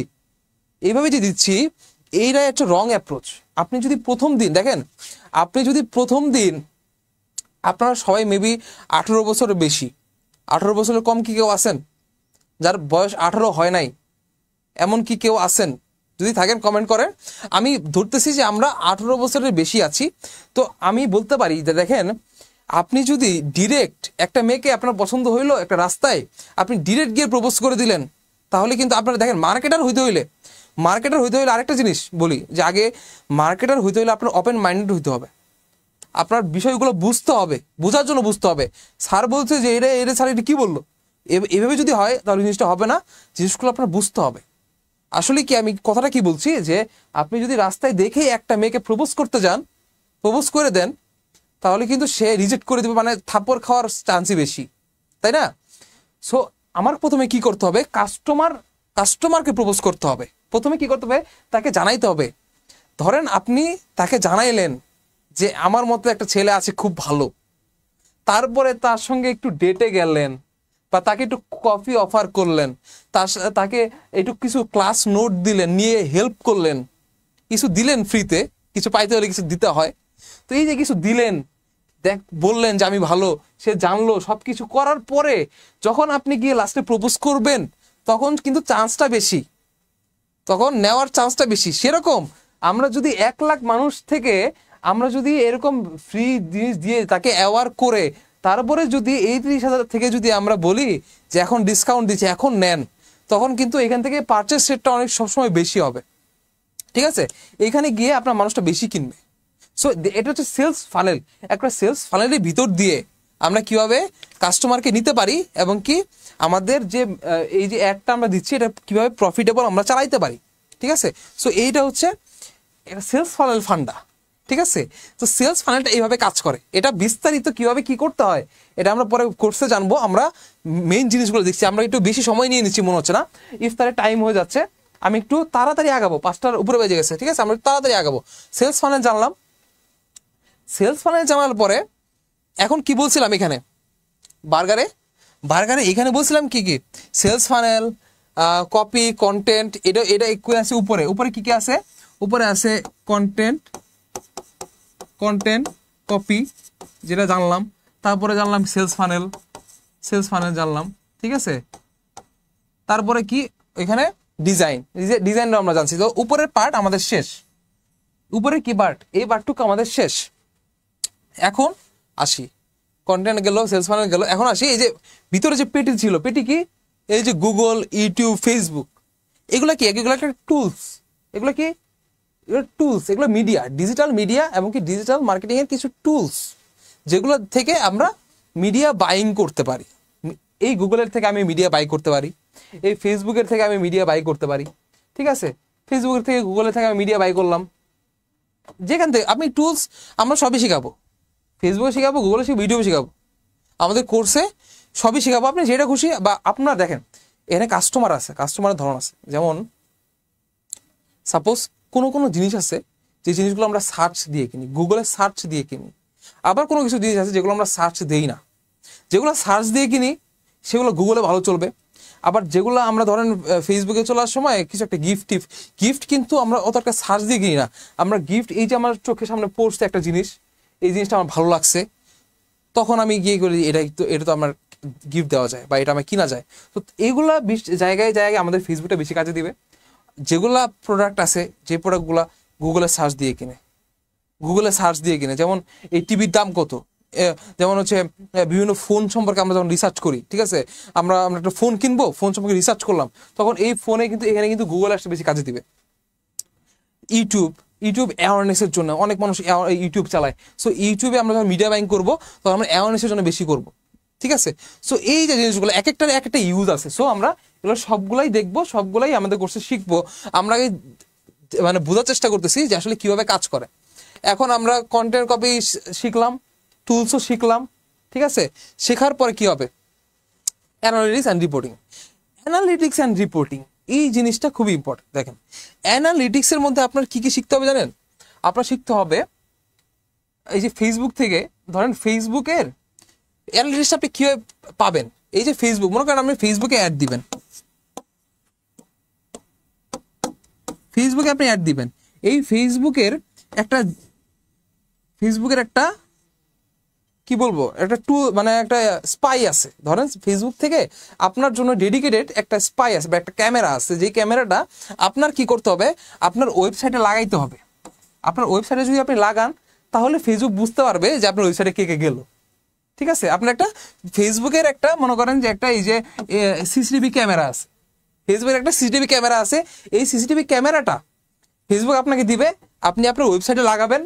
A: এইটা একটা রং অ্যাপ্রোচ। আপনি যদি প্রথম দিন দেখেন, আপনারা সবাই মেবি 18 বছরের বেশি, 18 বছরের কম কি কেউ আছেন যার বয়স 18 হয় নাই, এমন কি কেউ আছেন? যদি থাকেন কমেন্ট করেন। আমি ধরতেছি যে আমরা 18 বছরের বেশি আছি। তো আমি বলতে পারি যে দেখেন, আপনি যদি ডিরেক্ট একটা মেয়েকে আপনার পছন্দ হইলো একটা রাস্তায়, আপনি ডিরেক্ট গিয়ে প্রপোজ করে দিলেন, তাহলে কিন্তু আপনারা দেখেন মার্কেটার হইতে হইলে আরেকটা জিনিস বলি, যে আগে মার্কেটার হইতে হইলে আপনার ওপেন মাইন্ডেড হইতে হবে, আপনার বিষয়গুলো বুঝতে হবে, বোঝার জন্য বুঝতে হবে। স্যার বলছে যে এরে স্যার এটা কি বললো, এভাবে যদি হয় তাহলে জিনিসটা হবে না, জিনিসগুলো আপনার বুঝতে হবে। আসলে কি আমি কথাটা কি বলছি, যে আপনি যদি রাস্তায় দেখেই একটা মেয়েকে প্রপোজ করতে যান, প্রপোজ করে দেন, তাহলে কিন্তু সে রিজেক্ট করে দেবে, মানে থাপ্পড় খাওয়ার চান্সই বেশি, তাই না? সো আমার প্রথমে কি করতে হবে, কাস্টমারকে প্রপোজ করতে হবে। প্রথমে কি করতে হবে, তাকে জানাইতে হবে। ধরেন আপনি তাকে জানাইলেন যে আমার মতো একটা ছেলে আছে খুব ভালো, তারপরে তার সঙ্গে একটু ডেটে গেলেন, বা তাকে একটু কফি অফার করলেন, তাকে একটু কিছু ক্লাস নোট দিলেন, নিয়ে হেল্প করলেন, কিছু দিলেন ফ্রিতে, কিছু পাইতে হলে কিছু দিতে হয়। তো এই যে কিছু দিলেন, বললেন যে আমি ভালো, সে জানলো, সবকিছু করার পরে যখন আপনি গিয়ে লাস্টে প্রপোজ করবেন, তখন কিন্তু চান্সটা বেশি, তখন নেওয়ার চান্সটা বেশি। সেরকম আমরা যদি 1 লাখ মানুষ থেকে আমরা যদি এরকম ফ্রি জিনিস দিয়ে তাকে অ্যাওয়ার করে, তারপরে যদি এই 30,000 থেকে যদি আমরা বলি যে এখন ডিসকাউন্ট দিচ্ছি, এখন নেন, তখন কিন্তু এখান থেকে পারচেস রেটটা অনেক সবসময় বেশি হবে, ঠিক আছে। এখানে গিয়ে আপনার মানুষটা বেশি কিনবে। সো এটা হচ্ছে সেলস ফানেল। একটা সেলস ফানেলের ভিতর দিয়ে আমরা কিভাবে কাস্টমারকে নিতে পারি এবং কি আমাদের যে এই যে অ্যাডটা আমরা দিচ্ছি এটা কিভাবে প্রফিটেবল আমরা চালাইতে পারি, ঠিক আছে। সো এইটা হচ্ছে সেলস ফানেল ফান্ডা, ঠিক আছে। তো সেলস ফানেলটা এইভাবে কাজ করে, এটা বিস্তারিত কিভাবে কি করতে হয় এটা আমরা পরে কোর্সে জানবো। আমরা মেইন জিনিসগুলো দেখছি, আমরা একটু বেশি সময় নিয়ে নিচ্ছি মনে হচ্ছে না, ইফতারে টাইম হয়ে যাচ্ছে, আমি একটু তাড়াতাড়ি আগাবো, 5টার উপরে বেজে গেছে, ঠিক আছে। আমরা একটু তাড়াতাড়ি আগাবো। সেলস ফানেল জানলাম, সেলস ফানেল জানার পরে এখন কি বলছিলাম এখানে বার্গারে এখানে বলছিলাম কি কি সেলস ফানেল, কপি, কন্টেন্ট, এটা একটু আছে উপরে কি কি আছে, উপরে আছে কন্টেন্ট, কপি যেটা জানলাম, তারপরে জানলাম সেলস ফানেল জানলাম, ঠিক আছে। তারপরে কি এখানে ডিজাইনটা আমরা জানছি। তো উপরের পার্ট আমাদের শেষ, উপরের কি পার্ট, এই পার্টটুকু আমাদের শেষ। এখন আসি, কন্টেন্ট গেল, সেলস ফানেল গেল, এখন আসি এই যে ভিতরে যে পেটি ছিল, পেটি কি, এই যে গুগল, ইউটিউব, ফেসবুক, এগুলো কি, এগুলো একটা টুলস, এগুলো কি, এগুলো টুলস, এগুলো মিডিয়া, ডিজিটাল মিডিয়া এবং কি ডিজিটাল মার্কেটিং এর কিছু টুলস, যেগুলো থেকে আমরা মিডিয়া বাইং করতে পারি। এই গুগলের থেকে আমি মিডিয়া বাই করতে পারি, এই ফেসবুকের থেকে আমি মিডিয়া বাই করতে পারি, ঠিক আছে। ফেসবুকের থেকে, গুগলের থেকে আমি মিডিয়া বাই করলাম, যেখান থেকে আপনি টুলস আমরা সবই শেখাবো, ফেসবুকে শেখাবো, গুগলে শেখাবো, ইউটিউবে শেখাবো, আমাদের কোর্সে সবই শেখাবো। আপনি যেটা খুশি, বা আপনার দেখেন এখানে কাস্টমার আছে, কাস্টমারের ধরন আছে, যেমন সাপোজ কোনো জিনিস আছে যে জিনিসগুলো আমরা সার্চ দিয়ে কিনি, গুগলে সার্চ দিয়ে কিনি, আবার কোনো কিছু জিনিস আছে যেগুলো আমরা সার্চ দিই না, যেগুলো সার্চ দিয়ে কিনি সেগুলো গুগলে ভালো চলবে। আবার যেগুলো আমরা ধরেন ফেসবুকে চলার সময় কিছু একটা গিফট কিন্তু আমরা অত একটা সার্চ দিয়ে কিনি না, আমরা গিফট, এই যে আমার চোখের সামনে পড়ছে একটা জিনিস, এই জিনিসটা আমার ভালো লাগছে, তখন আমি গিয়ে করি এটা তো আমার গিফট দেওয়া যায় বা এটা আমার কিনা যায়। তো এইগুলা জায়গায় আমাদের ফেসবুকটা বেশি কাজে দিবে। যেগুলা প্রোডাক্ট আছে, যে প্রোডাক্টগুলা গুগলে সার্চ দিয়ে কিনে, যেমন এই টিভির দাম কত, যেমন হচ্ছে বিভিন্ন ফোন সম্পর্কে আমরা যখন রিসার্চ করি, ঠিক আছে, আমরা একটা ফোন কিনবো, ফোন সম্পর্কে রিসার্চ করলাম, তখন এই ফোনে কিন্তু এখানে কিন্তু গুগল আসতে বেশি কাজে দিবে। ইউটিউব অ্যাওয়ারনেসের জন্য অনেক মানুষ ইউটিউব চালায়, সো ইউটিউবে আমরা যখন মিডিয়া বাইং করবো তখন আমরা অ্যাওয়ারনেসের জন্য বেশি করবো, ঠিক আছে। সো এই যে জিনিসগুলো এক একটা ইউজ আছে, সো আমরা এগুলো সবগুলাই দেখবো, সবগুলাই আমাদের কোর্সে শিখবো। আমরা মানে বোঝার চেষ্টা করতেছি যে আসলে কিভাবে কাজ করে। এখন আমরা কন্টেন্ট কপি শিখলাম, টুলসও শিখলাম, ঠিক আছে। শেখার পরে কি হবে, অ্যানালিটিক্স অ্যান্ড রিপোর্টিং, এই জিনিসটা খুবই ইম্পর্টেন্ট। দেখেন অ্যানালিটিক্সের মধ্যে আপনার কি কি শিখতে হবে জানেন, আপনার শিখতে হবে এই যে ফেসবুক থেকে, ধরেন ফেসবুকের অ্যানালিটিক্সটা আপনি কিভাবে পাবেন। এই যে ফেসবুক, মনে করেন আপনি ফেসবুকে অ্যাড দিবেন, এই ফেসবুকের একটা কি বলবো, একটা টুল, মানে একটা স্পাই আছে। ধরেন ফেসবুক থেকে আপনার জন্য ডেডিকেটেড একটা স্পাই আছে বা একটা ক্যামেরা আছে, যে ক্যামেরাটা আপনার কি করতে হবে, আপনার ওয়েবসাইটে লাগাইতে হবে। আপনার ওয়েবসাইটে যদি আপনি লাগান তাহলে ফেসবুক বুঝতে পারবে যে আপনার ওয়েবসাইটে কে গেল, ঠিক আছে। আপনার একটা ফেসবুকের একটা মনে করেন যে একটা এই যে সিসিটিভি ক্যামেরা আছে, ফেসবুকের একটা সিসিটিভি ক্যামেরা আছে, এই সিসিটিভি ক্যামেরাটা ফেসবুক আপনাকে দিবে, আপনি আপনার ওয়েবসাইটে লাগাবেন,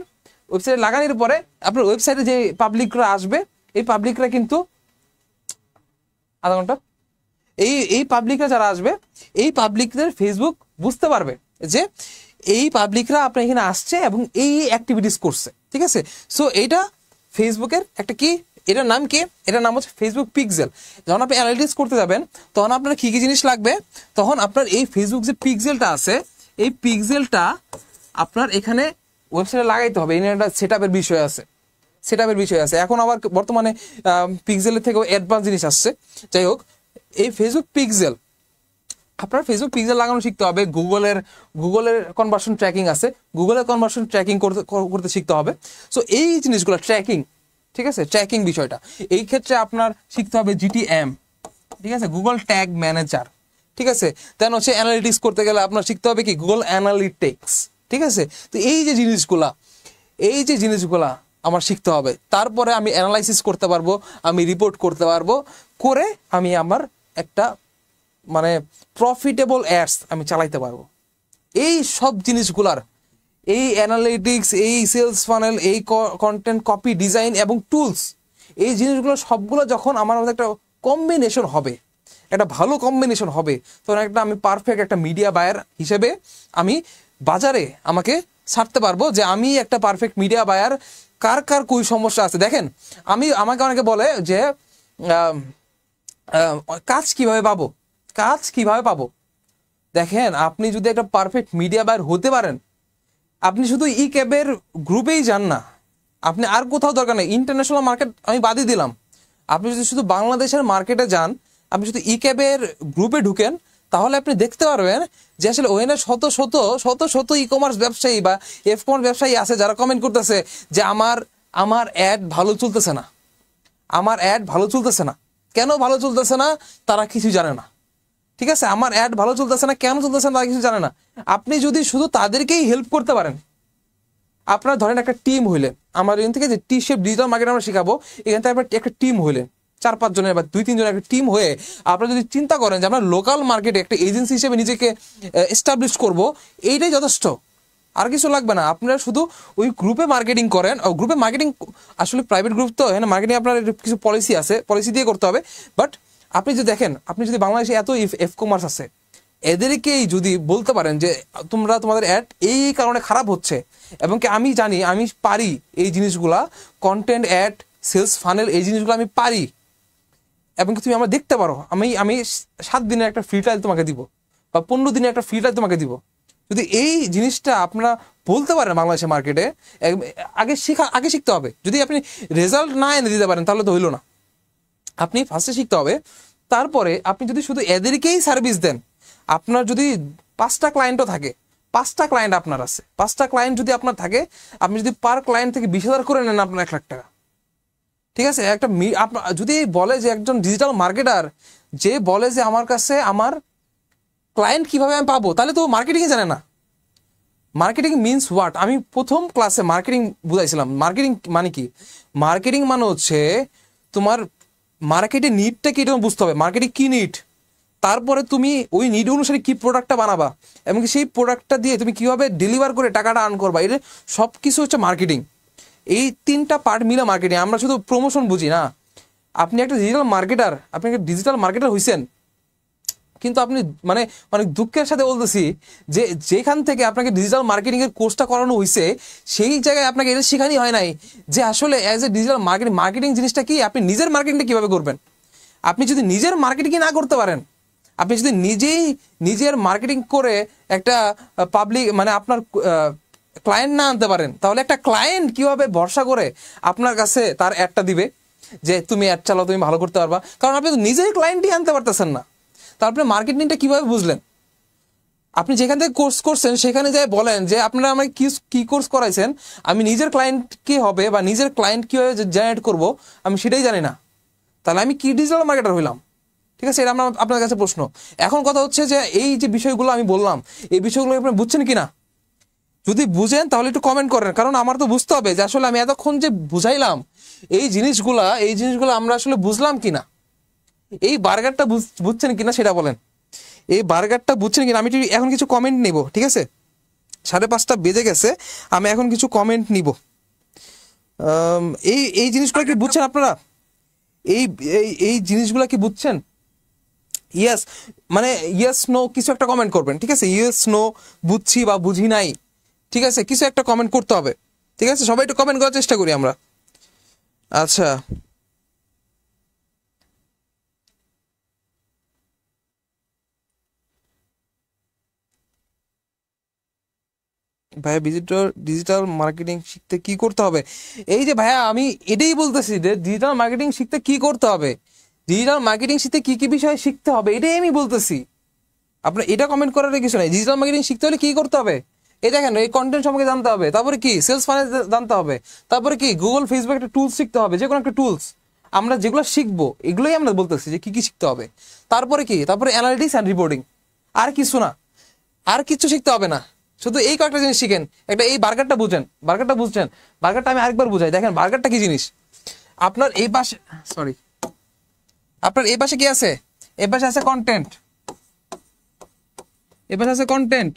A: ওয়েবসাইটে লাগানোর পরে আপনার ওয়েবসাইটে যে পাবলিকরা আসবে, এই পাবলিকরা কিন্তু আধা ঘন্টা, এই পাবলিকরা যারা আসবে, এই পাবলিকদের ফেসবুক বুঝতে পারবে যে এই পাবলিকরা আপনার এখানে আসছে এবং এই অ্যাক্টিভিটিস করছে, ঠিক আছে। সো এইটা ফেসবুকের একটা কি, এটার নাম কি, এটার নাম হচ্ছে ফেসবুক পিক্সেল। যখন আপনি অ্যানালিটিক্স করতে যাবেন তখন আপনার কি কি জিনিস লাগবে, তখন আপনার এই ফেসবুক যে পিক্সেলটা আছে, এই পিক্সেলটা আপনার এখানে ওয়েবসাইটে লাগাইতে হবে। এখানে একটা সেটআপের বিষয় আছে। এখন আবার বর্তমানে পিক্সেলের থেকেও অ্যাডভান্স জিনিস আসছে। যাই হোক, এই ফেসবুক পিক্সেল, আপনার ফেসবুক পিক্সেল লাগানো শিখতে হবে। গুগলের কনভার্সন ট্র্যাকিং আছে, গুগলের কনভার্সন ট্র্যাকিং করতে শিখতে হবে। সো এই জিনিসগুলো ট্র্যাকিং, ঠিক আছে, ট্র্যাকিং বিষয়টা, এই ক্ষেত্রে আপনার শিখতে হবে GTM, ঠিক আছে, গুগল ট্যাগ ম্যানেজার, ঠিক আছে। দেন হচ্ছে অ্যানালিটিক্স করতে গেলে আপনার শিখতে হবে কি, গুগল অ্যানালিটিক্স, ঠিক আছে। তো এই যে জিনিসগুলা আমার শিখতে হবে, তারপরে আমি অ্যানালাইসিস করতে পারবো, আমি রিপোর্ট করতে পারবো, করে আমি আমার একটা মানে প্রফিটেবল অ্যাডস আমি চালাইতে পারবো। এই সব জিনিসগুলার, এই অ্যানালিটিক্স, এই সেলস ফানেল, এই কন্টেন্ট কপি ডিজাইন এবং টুলস, এই জিনিসগুলো সবগুলো যখন আমার মধ্যে একটা কম্বিনেশন হবে, একটা ভালো কম্বিনেশন হবে, তখন একটা আমি পারফেক্ট একটা মিডিয়া বায়ার হিসেবে আমি বাজারে আমাকে ছাড়তে পারবো যে আমি একটা পারফেক্ট মিডিয়া বায়ার। কার কার কই সমস্যা আছে দেখেন, আমাকে অনেকে বলে যে কাজ কিভাবে পাবো, কাজ কিভাবে পাবো। দেখেন আপনি যদি একটা পারফেক্ট মিডিয়া বায়ার হতে পারেন, আপনি শুধু ই ক্যাবের গ্রুপেই যান না, আপনি আর কোথাও দরকার নেই। ইন্টারন্যাশনাল মার্কেট আমি বাদই দিলাম, আপনি যদি শুধু বাংলাদেশের মার্কেটে যান, আপনি শুধু ই ক্যাবের গ্রুপে ঢুকেন, তাহলে আপনি দেখতে পারবেন যে আসলে ওখানে শত শত শত শত ই কমার্স ব্যবসায়ী বা এফ কমার্স ব্যবসায়ী আছে যারা কমেন্ট করতেছে যে আমার অ্যাড ভালো চলতেছে না, আমার অ্যাড ভালো চলতেছে না। কেন ভালো চলতেছে না তারা কিছু জানে না, ঠিক আছে? আমার অ্যাড ভালো চলতেছে না, কেন চলতেছে না তারা কিছু জানে না। আপনি যদি শুধু তাদেরকেই হেল্প করতে পারেন, আপনার ধরেন একটা টিম হইলেন, আমার এখান থেকে যে টি শেপ ডিজিটাল মার্কেট আমরা শেখাবো, এখান থেকে আপনার একটা টিম হইলেন 4-5 জনের বা 2-3 জনের একটা টিম হয়ে আপনারা যদি চিন্তা করেন যে আমরা লোকাল মার্কেটে একটা এজেন্সি হিসেবে নিজেকে এস্টাবলিশ করব, এইটাই যথেষ্ট, আর কিছু লাগবে না। আপনারা শুধু ওই গ্রুপে মার্কেটিং করেন। গ্রুপে মার্কেটিং আসলে প্রাইভেট গ্রুপ তো, হ্যাঁ মার্কেটিং আপনার কিছু পলিসি আছে, পলিসি দিয়ে করতে হবে। বাট আপনি যদি দেখেন, আপনি যদি বাংলাদেশে এত এফ কমার্স আছে, এদেরকেই যদি বলতে পারেন যে তোমাদের অ্যাড এই কারণে খারাপ হচ্ছে, এবং কি আমি জানি, আমি পারি এই জিনিসগুলা, কন্টেন্ট, অ্যাড, সেলস ফানেল, এই জিনিসগুলো আমি পারি, এবং তুমি আমরা দেখতে পারো, আমি 7 দিনের একটা ফ্রি ট্রায়াল তোমাকে দিব বা 15 দিনের একটা ফ্রি ট্রায়াল তোমাকে দিব। যদি এই জিনিসটা আপনারা বলতে পারেন বাংলাদেশের মার্কেটে, আগে শিখতে হবে। যদি আপনি রেজাল্ট না এনে দিতে পারেন তাহলে তো হইলো না। আপনি ফার্স্টে শিখতে হবে, তারপরে আপনি যদি শুধু এদেরকেই সার্ভিস দেন, আপনার যদি 5টা ক্লায়েন্টও থাকে, 5টা ক্লায়েন্ট আপনার আছে, 5টা ক্লায়েন্ট যদি আপনার থাকে, আপনি যদি পার ক্লায়েন্ট থেকে 20,000 করে নেন, আপনার 1 লাখ টাকা, ঠিক আছে? একটা যদি বলে যে একজন ডিজিটাল মার্কেটার যে বলে যে আমার কাছে আমার ক্লায়েন্ট কিভাবে আমি পাবো, তাহলে তো মার্কেটিং জানে না। মার্কেটিং মিনস হোয়াট, আমি প্রথম ক্লাসে মার্কেটিং বুঝাইছিলাম। মার্কেটিং মানে কি? মার্কেটিং মানে হচ্ছে তোমার মার্কেটের নিডটা কি, এটা বুঝতে হবে, মার্কেটিং কি নিড, তারপরে তুমি ওই নিড অনুসারে কি প্রোডাক্টটা বানাবা, এবং সেই প্রোডাক্টটা দিয়ে তুমি কিভাবে ডেলিভার করে টাকাটা আর্ন করবা, এটা সব কিছু হচ্ছে মার্কেটিং। এই 3টা পার্ট মিলে মার্কেটিং। আমরা শুধু প্রমোশন বুঝি না। আপনি একটা ডিজিটাল মার্কেটার হইছেন, কিন্তু আপনি মানে অনেক দুঃখের সাথে বলতেছি যে যেখান থেকে আপনাকে ডিজিটাল মার্কেটিং এর কোর্সটা করানো হয়েছে, সেই জায়গায় আপনাকে এটা শেখানি হয় নাই যে আসলে অ্যাজ এ ডিজিটাল মার্কেটিং জিনিসটা কি, আপনি নিজের মার্কেটিংটা কিভাবে করবেন। আপনি যদি নিজের মার্কেটিং না করতে পারেন, আপনি যদি নিজের মার্কেটিং করে একটা পাবলিক মানে আপনার ক্লায়েন্ট না আনতে পারেন, তাহলে একটা ক্লায়েন্ট কিভাবে ভরসা করে আপনার কাছে তার অ্যাডটা দিবে যে তুমি অ্যাড চালাও, তুমি ভালো করতে পারবা, কারণ আপনি তো নিজেই ক্লায়েন্টই আনতে পারতেছেন না। তারপরে মার্কেটিংটা কিভাবে বুঝলেন? আপনি যেখান থেকে কোর্স করছেন সেখানে যাই বলেন যে আপনারা আমাকে কি কোর্স করাইছেন, আমি নিজের ক্লায়েন্ট কি হবে বা নিজের ক্লায়েন্ট কিভাবে জেনারেট করব আমি সেটাই জানি না, তাহলে আমি কি ডিজিটাল মার্কেটার হইলাম? ঠিক আছে, এটা আপনার কাছে প্রশ্ন। এখন কথা হচ্ছে যে এই যে বিষয়গুলো আমি বললাম, এই বিষয়গুলো আপনি বুঝছেন কিনা? যদি বুঝেন তাহলে একটু কমেন্ট করেন, কারণ আমার তো বুঝতে হবে যে আসলে আমি এতক্ষণ যে বুঝাইলাম এই জিনিসগুলো আমরা আসলে বুঝলাম কিনা। এই বার্গারটা বুঝছেন কিনা সেটা বলেন, এই বার্গারটা বুঝছেন কিনা। আমি এখন কিছু কমেন্ট নিব, ঠিক আছে? 5:30 বেজে গেছে, আমি এখন কিছু কমেন্ট নিব। এই জিনিসগুলো কি বুঝছেন আপনারা? এই এই জিনিসগুলো কি বুঝছেন? ইয়েস মানে ইয়েস নো কিছু একটা কমেন্ট করবেন, ঠিক আছে? ইয়েস নো, বুঝছি বা বুঝি নাই, ঠিক আছে, কিছু একটা কমেন্ট করতে হবে, ঠিক আছে? সবাই একটু কমেন্ট করার চেষ্টা করি আমরা। আচ্ছা, ভাইয়া ডিজিটাল মার্কেটিং শিখতে কি করতে হবে? এই যে ভাইয়া আমি এটাই বলতেছি যে ডিজিটাল মার্কেটিং শিখতে কি করতে হবে, ডিজিটাল মার্কেটিং শিখতে কি কি বিষয় শিখতে হবে, এটাই আমি বলতেছি। আপনার এটা কমেন্ট করার কিছু নাই। ডিজিটাল মার্কেটিং শিখতে হলে কি করতে হবে? এই দেখেন, এই কন্টেন্ট সম্পর্কে জানতে হবে, তারপরে কি সেলস ফানেল জানতে হবে, তারপরে কি গুগল ফেসবুক একটা টুলস শিখতে হবে, যে কোনো একটা টুলস আমরা যেগুলো শিখবো এগুলোই আমরা বলতেছি যে কি কি শিখতে হবে। তারপরে কি, তারপরে অ্যানালিটিক্স অ্যান্ড রিপোর্টিং, আর কিছু না, আর কিছু শিখতে হবে না। শুধু এই কয়েকটা জিনিস শিখেন। একটা এই বার্গারটা বুঝছেন, বার্গারটা আমি আরেকবার বুঝাই। দেখেন বার্গারটা কি জিনিস। আপনার এই পাশে আপনার এই পাশে কি আছে? এই পাশে আছে কন্টেন্ট, এবার আছে কন্টেন্ট,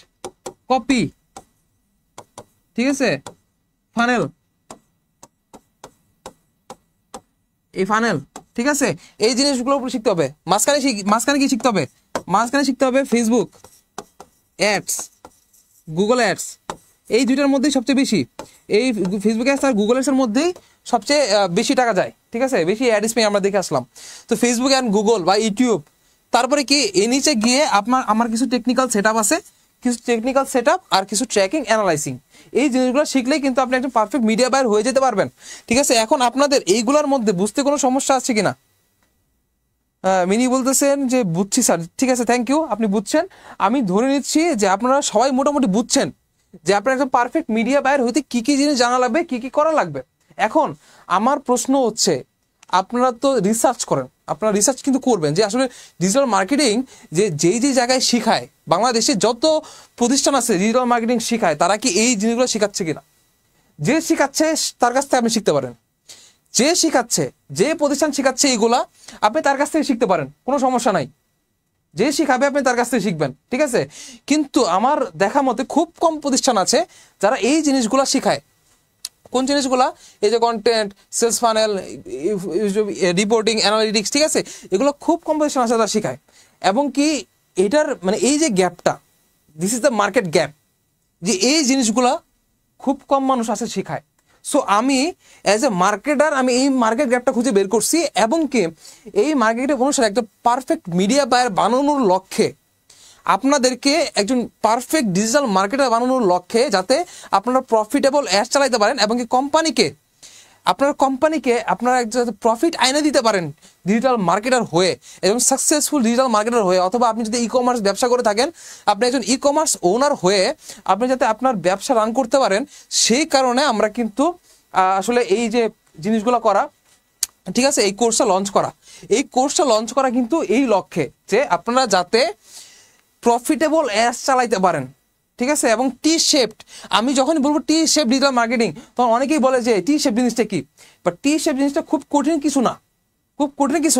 A: কপি, ঠিক আছে, ফানেল, এই ফানেল, ঠিক আছে, এই জিনিসগুলোর উপর শিখতে হবে। মাঝখানে কি শিখতে হবে? মাঝখানে শিখতে হবে ফেসবুক অ্যাডস, গুগল অ্যাডস, এই দুইটার মধ্যেই সবচেয়ে বেশি, এই ফেসবুক অ্যাডস আর গুগল অ্যাডসের মধ্যেই সবচেয়ে বেশি টাকা যায়, ঠিক আছে, বেশি অ্যাড স্পেন্ড আমরা দেখে আসলাম। তো ফেসবুক অ্যান্ড গুগল বা ইউটিউব, তারপরে কি এর নিচে গিয়ে আমার কিছু টেকনিক্যাল সেট আপ আছে, কিছু টেকনিক্যাল সেট আপ আর কিছু ট্র্যাকিং অ্যানালাইসিং, এই জিনিসগুলো শিখলেই কিন্তু আপনি একজন পারফেক্ট মিডিয়া বায়ার হয়ে যেতে পারবেন, ঠিক আছে। এখন আপনাদের এইগুলোর মধ্যে বুঝতে কোনো সমস্যা আছে কিনা? মিনি বলতেছেন যে বুঝছি স্যার, ঠিক আছে, থ্যাংক ইউ, আপনি বুঝছেন। আমি ধরে নিচ্ছি যে আপনারা সবাই মোটামুটি বুঝছেন যে আপনার একজন পারফেক্ট মিডিয়া বায়ার হইতে কি কি জিনিস জানা লাগবে, কি কি করা লাগবে। এখন আমার প্রশ্ন হচ্ছে, আপনারা তো রিসার্চ করেন, আপনারা রিসার্চ কিন্তু করবেন যে আসলে ডিজিটাল মার্কেটিং যেই জায়গায় শিখায়, বাংলাদেশে যত প্রতিষ্ঠান আছে ডিজিটাল মার্কেটিং শিখায়, তারা কি এই জিনিসগুলো শেখাচ্ছে কিনা। যে শিখাচ্ছে তার কাছ থেকে আপনি শিখতে পারেন, যে শিখাচ্ছে, যে প্রতিষ্ঠান শিখাচ্ছে এইগুলা, আপনি তার কাছ থেকে শিখতে পারেন, কোনো সমস্যা নাই। যে শিখাবে আপনি তার কাছ থেকে শিখবেন, ঠিক আছে। কিন্তু আমার দেখা মতে খুব কম প্রতিষ্ঠান আছে যারা এই জিনিসগুলা শিখায়। কোন জিনিসগুলা? এই যে content, sales funnel, reporting, analytics, ঠিক আছে, এগুলো খুব কম প্রতিষ্ঠান আছে যারা শিখায়। এবং কি এটার মানে এই যে গ্যাপটা, this is the market gap, যে এই জিনিসগুলা খুব কম মানুষ আছে শিখায়। সো আমি অ্যাজ এ মার্কেটার আমি এই মার্কেট গ্যাপটা খুঁজে বের করছি, এবং কি এই মার্কেটের অনুসারে একটা পারফেক্ট মিডিয়া বায়ার বানানোর লক্ষ্যে, আপনাদেরকে একজন পারফেক্ট ডিজিটাল মার্কেটার বানানোর লক্ষ্যে, যাতে আপনারা প্রফিটেবল অ্যাড চালাইতে পারেন এবং কি কোম্পানিকে আপনারা যাতে প্রফিট আইনে দিতে পারেন ডিজিটাল মার্কেটার হয়ে, এবং সাকসেসফুল ডিজিটাল মার্কেটার হয়ে। অথবা আপনি যদি ই কমার্স ব্যবসা করে থাকেন, আপনি একজন ই কমার্স ওনার হয়ে আপনি যাতে আপনার ব্যবসা রান করতে পারেন, সেই কারণে আমরা কিন্তু আসলে এই যে জিনিসগুলো করা, ঠিক আছে, এই কোর্সটা লঞ্চ করা কিন্তু এই লক্ষ্যে যে আপনারা যাতে প্রফিটেবল অ্যাডস চালাইতে পারেন, ঠিক আছে। এবং টি শেপড, আমি যখন বলবো টি শেপ ডিজিটাল মার্কেটিং, তখন অনেকেই বলে যে টি শেপ জিনিসটা কি, বাট টি শেপ জিনিসটা খুব কঠিন কিছু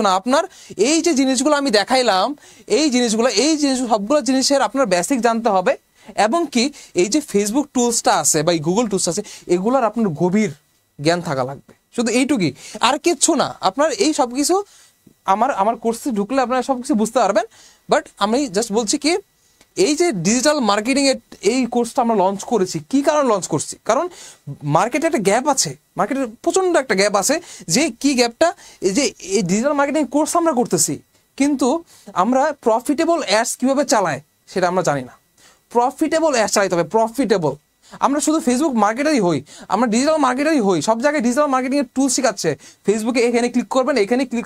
A: না, আপনার এই যে জিনিসগুলো আমি দেখাইলাম, এই জিনিস সবগুলো জিনিসের আপনার বেসিক জানতে হবে, এবং কি এই যে ফেসবুক টুলসটা আছে বা গুগল টুলস আছে, এগুলোর আপনার গভীর জ্ঞান থাকা লাগবে, শুধু এইটুকুই, আর কিচ্ছু না। আপনার এই সব কিছু আমার কোর্সে ঢুকলে আপনারা সব কিছু বুঝতে পারবেন। বাট আমি জাস্ট বলছি কি, এই যে ডিজিটাল মার্কেটিং এর এই কোর্সটা আমরা লঞ্চ করেছি, কি কারণে লঞ্চ করছি? কারণ মার্কেটে একটা গ্যাপ আছে, মার্কেটের প্রচণ্ড একটা গ্যাপ আছে। যে কি গ্যাপটা? এই যে এই ডিজিটাল মার্কেটিং কোর্স আমরা করতেছি, কিন্তু আমরা প্রফিটেবল অ্যাডস কীভাবে চালাই সেটা আমরা জানি না। প্রফিটেবল অ্যাডস চালাইতে হবে, প্রফিটেবল। আমরা শুধু ফেসবুক মার্কেটারই হই, আমরা ডিজিটাল মার্কেটারই হই, সব জায়গায় ডিজিটাল মার্কেটিং এর টুল শেখাচ্ছে। ফেসবুকে এখানে ক্লিক করবেন, এখানে ক্লিক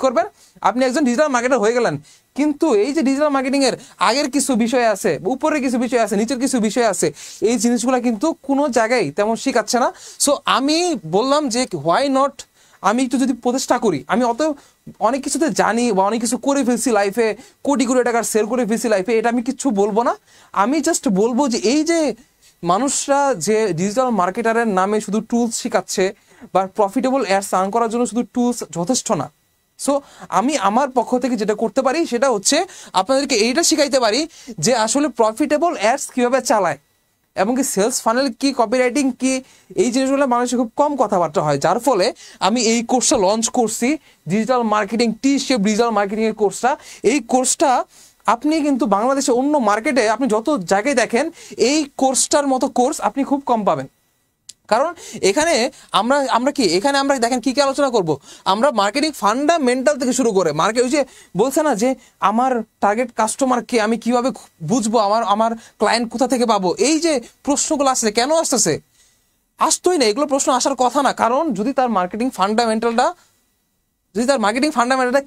A: করবেন, আপনি একজন ডিজিটাল মার্কেটার হয়ে গেলেন। কিন্তু এই যে ডিজিটাল মার্কেটিং এর আগের কিছু বিষয় আছে, উপরের কিছু বিষয় আছে, নিচের কিছু বিষয় আছে, এই জিনিসগুলো কিন্তু কোনো জায়গায় তেমন শেখাচ্ছে না। সো আমি বললাম যে হোয়াই নট আমি একটু যদি প্রচেষ্টা করি, আমি অনেক কিছুতে জানি বা অনেক কিছু করে ফেলছি লাইফে, কোটি টাকার সেল করে ফেলছি লাইফে, এটা আমি কিচ্ছু বলবো না। আমি জাস্ট বলবো যে এই যে মানুষরা যে ডিজিটাল মার্কেটারের নামে শুধু টুলস শেখাচ্ছে বা প্রফিটেবল অ্যাডস আর্ন করার জন্য শুধু টুলস যথেষ্ট না। সো আমি আমার পক্ষ থেকে যেটা করতে পারি সেটা হচ্ছে আপনাদেরকে এইটা শিখাইতে পারি যে আসলে প্রফিটেবল অ্যাডস কীভাবে চালায়, এবং কি সেলস ফানেল কি, কপিরাইটিং কি, এই জিনিসগুলো মানুষের খুব কম কথাবার্তা হয়। যার ফলে আমি এই কোর্সটা লঞ্চ করছি, ডিজিটাল মার্কেটিং, টি শেপ ডিজিটাল মার্কেটিং এর কোর্সটা। এই কোর্সটা আপনি কিন্তু বাংলাদেশে অন্য মার্কেটে আপনি যত জায়গায় দেখেন, এই কোর্সটার মতো কোর্স আপনি খুব কম পাবেন। কারণ এখানে আমরা দেখেন কি আলোচনা করব, আমরা মার্কেটিং ফান্ডামেন্টাল থেকে শুরু করে ওই যে বলছে না যে আমার টার্গেট কাস্টমারকে আমি কিভাবে বুঝবো, আমার ক্লায়েন্ট কোথা থেকে পাবো, এই যে প্রশ্নগুলো আসছে, কেন আসতেছে? আসতোই না, এগুলো প্রশ্ন আসার কথা না। কারণ যদি তার মার্কেটিং ফান্ডামেন্টালটা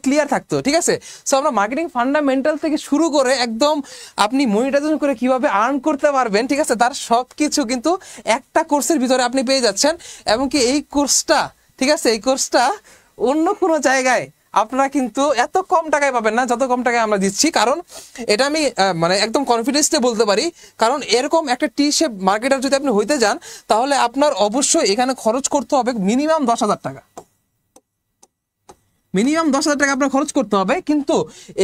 A: ক্লিয়ার থাকতো, ঠিক আছে। সো আমরা মার্কেটিং ফান্ডামেন্টাল থেকে শুরু করে একদম আপনি মনিটাইজেশন করে কিভাবে আর্ন করতে পারবেন, ঠিক আছে, তার সব কিছু কিন্তু একটা কোর্সের ভিতরে আপনি পেয়ে যাচ্ছেন। এবং কি এই কোর্সটা, ঠিক আছে, এই কোর্সটা অন্য কোনো জায়গায় আপনারা কিন্তু এত কম টাকায় পাবেন না যত কম টাকায় আমরা দিচ্ছি। কারণ এটা আমি মানে একদম কনফিডেন্সে বলতে পারি, কারণ এরকম একটা টি শেপ মার্কেটার যদি আপনি হইতে যান, তাহলে আপনার অবশ্যই এখানে খরচ করতে হবে মিনিমাম 10,000 টাকা, মিনিমাম 10,000 টাকা আপনার খরচ করতে হবে। কিন্তু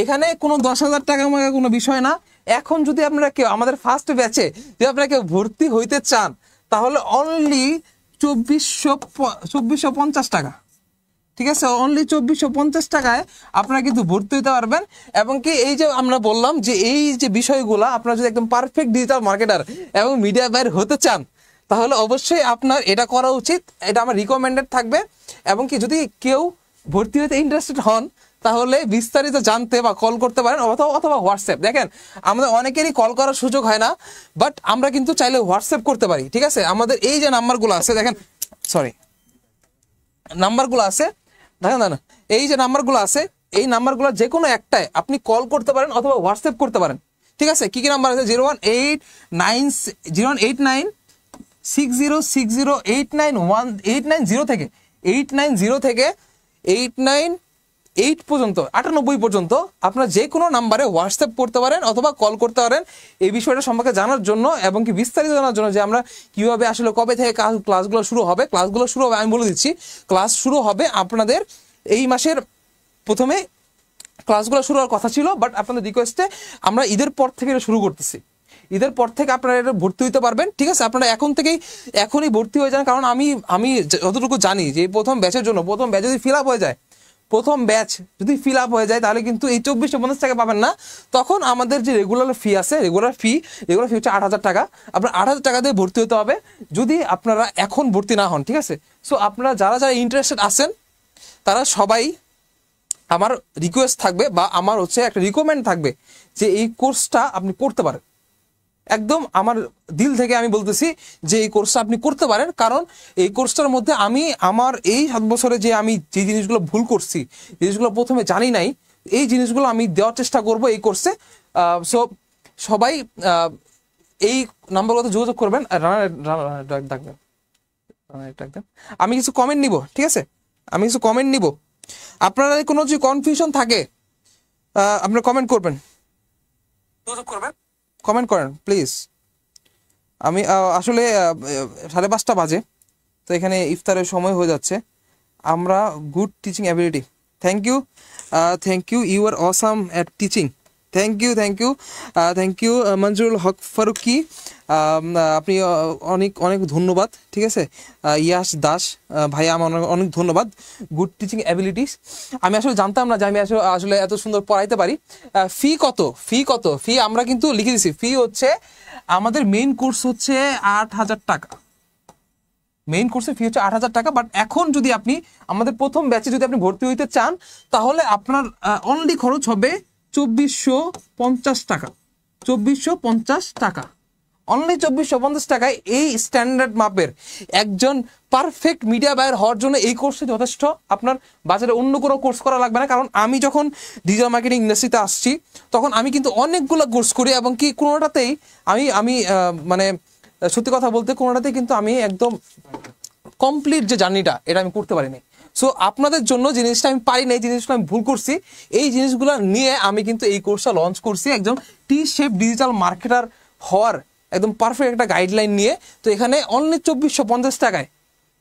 A: এখানে কোনো 10,000 টাকা কোনো বিষয় না। এখন যদি আপনারা কেউ আমাদের ফার্স্ট ব্যাচে যদি আপনারা কেউ ভর্তি হইতে চান, তাহলে অনলি 2450 টাকা, ঠিক আছে, অনলি 2450 টাকায় আপনারা কিন্তু ভর্তি হতে পারবেন। এবং কি এই যে আমরা বললাম যে এই যে বিষয়গুলো আপনারা যদি একদম পারফেক্ট ডিজিটাল মার্কেটার এবং মিডিয়া বায়ার হতে চান, তাহলে অবশ্যই আপনার এটা করা উচিত, এটা আমার রিকমেন্ডেড থাকবে। এবং কি যদি কেউ ভর্তি হতে ইন্টারেস্টেড হন, তাহলে বিস্তারিত জানতে বা কল করতে পারেন, অথবা হোয়াটসঅ্যাপ। দেখেন আমাদের অনেকেরই কল করার সুযোগ হয় না, বাট আমরা কিন্তু চাইলে হোয়াটসঅ্যাপ করতে পারি। ঠিক আছে, আমাদের এই যে নাম্বারগুলো আছে, দেখেন নাম্বারগুলো আছে, দেখেন না, এই যে নাম্বারগুলো আছে, এই নাম্বারগুলো যে কোনো একটায় আপনি কল করতে পারেন অথবা হোয়াটসঅ্যাপ করতে পারেন। ঠিক আছে, কি কি নাম্বার আছে? 0186060891890 থেকে 890 পর্যন্ত 98 পর্যন্ত আপনারা যে কোনো নাম্বারে হোয়াটসঅ্যাপ করতে পারেন অথবা কল করতে পারেন এই বিষয়টা সম্পর্কে জানার জন্য এবং কি বিস্তারিত জানার জন্য, যে আমরা কিভাবে আসলে কবে থেকে ক্লাসগুলো শুরু হবে। আমি বলে দিচ্ছি, ক্লাস শুরু হবে আপনাদের এই মাসের প্রথমে। ক্লাসগুলো শুরু হওয়ার কথা ছিল, বাট আপনাদের রিকোয়েস্টে আমরা ঈদের পর থেকে এটা শুরু করতেছি। ঈদের পর থেকে আপনারা এটা ভর্তি হতে পারবেন। ঠিক আছে, আপনারা এখনই ভর্তি হয়ে যান, কারণ আমি যতটুকু জানি যে প্রথম ব্যাচের জন্য প্রথম ব্যাচ যদি ফিল আপ হয়ে যায় তাহলে কিন্তু এই 2450 টাকা পাবেন না। তখন আমাদের যে রেগুলার ফি হচ্ছে 8000 টাকা। আপনার 8000 টাকা দিয়ে ভর্তি হতে হবে যদি আপনারা এখন ভর্তি না হন। ঠিক আছে, সো আপনারা যারা ইন্টারেস্টেড আছেন তারা সবাই, আমার রিকোয়েস্ট থাকবে বা আমার হচ্ছে একটা রিকমেন্ড থাকবে যে এই কোর্সটা আপনি করতে পারেন। একদম আমার দিল থেকে আমি বলতেছি যে এই কোর্সটা আপনি করতে পারেন, কারণ এই কোর্সটার মধ্যে আমি আমার এই 7 বছরে যে আমি যে জিনিসগুলো ভুল করছি, জিনিসগুলো প্রথমে জানি নাই, এই জিনিসগুলো আমি দেওয়ার চেষ্টা করব এই কোর্সে। সো সবাই এই নাম্বারগুলোতে যোগাযোগ করবেন, ডাকবেন। আমি কিছু কমেন্ট নিব। ঠিক আছে, আমি কিছু কমেন্ট নিব। আপনারা কোনো যদি কনফিউশন থাকে আপনারা কমেন্ট করবেন, কমেন্ট করেন প্লিজ। আমি আসলে 5:30 বাজে, তো এখানে ইফতারের সময় হয়ে যাচ্ছে। আমরা good teaching ability, thank you, you are awesome at teaching, thank you Manzurul Haque Faruqui, আপনি অনেক ধন্যবাদ। ঠিক আছে, ইয়াস দাস ভাই, আমার অনেক ধন্যবাদ। গুড টিচিং অ্যাবিলিটিস, আমি আসলে জানতাম না যে আমি আসলে এত সুন্দর পড়াইতে পারি। ফি আমরা কিন্তু লিখে দিছি। ফি হচ্ছে আমাদের মেইন কোর্স হচ্ছে 8000 টাকা। মেইন কোর্সের ফি হচ্ছে 8000 টাকা, বাট এখন যদি আপনি আমাদের প্রথম ব্যাচে যদি আপনি ভর্তি হইতে চান, তাহলে আপনার অনলি খরচ হবে 2450 টাকা। 2450 টাকা, অনলি 2450 টাকায় এই স্ট্যান্ডার্ড মাপের একজন পারফেক্ট মিডিয়া বায়ার হওয়ার জন্য এই কোর্সে যথেষ্ট। আপনার বাজারে অন্য কোনো কোর্স করা লাগবে না, কারণ আমি যখন ডিজিটাল মার্কেটিং ইন্ডাস্ট্রিতে আসছি তখন আমি কিন্তু অনেকগুলো কোর্স করি এবং কি কোনোটাতেই আমি মানে সত্যি কথা বলতে কোনোটাতেই কিন্তু আমি একদম কমপ্লিট যে জার্নিটা এটা আমি করতে পারিনি। সো আপনাদের জন্য জিনিসটা আমি পারি না, এই জিনিসগুলো আমি ভুল করছি, এই জিনিসগুলো নিয়ে আমি কিন্তু এই কোর্সটা লঞ্চ করছি একজন টি-শেপ ডিজিটাল মার্কেটার হওয়ার একদম পারফেক্ট একটা গাইডলাইন নিয়ে। তো এখানে অনলি 2450 টাকায়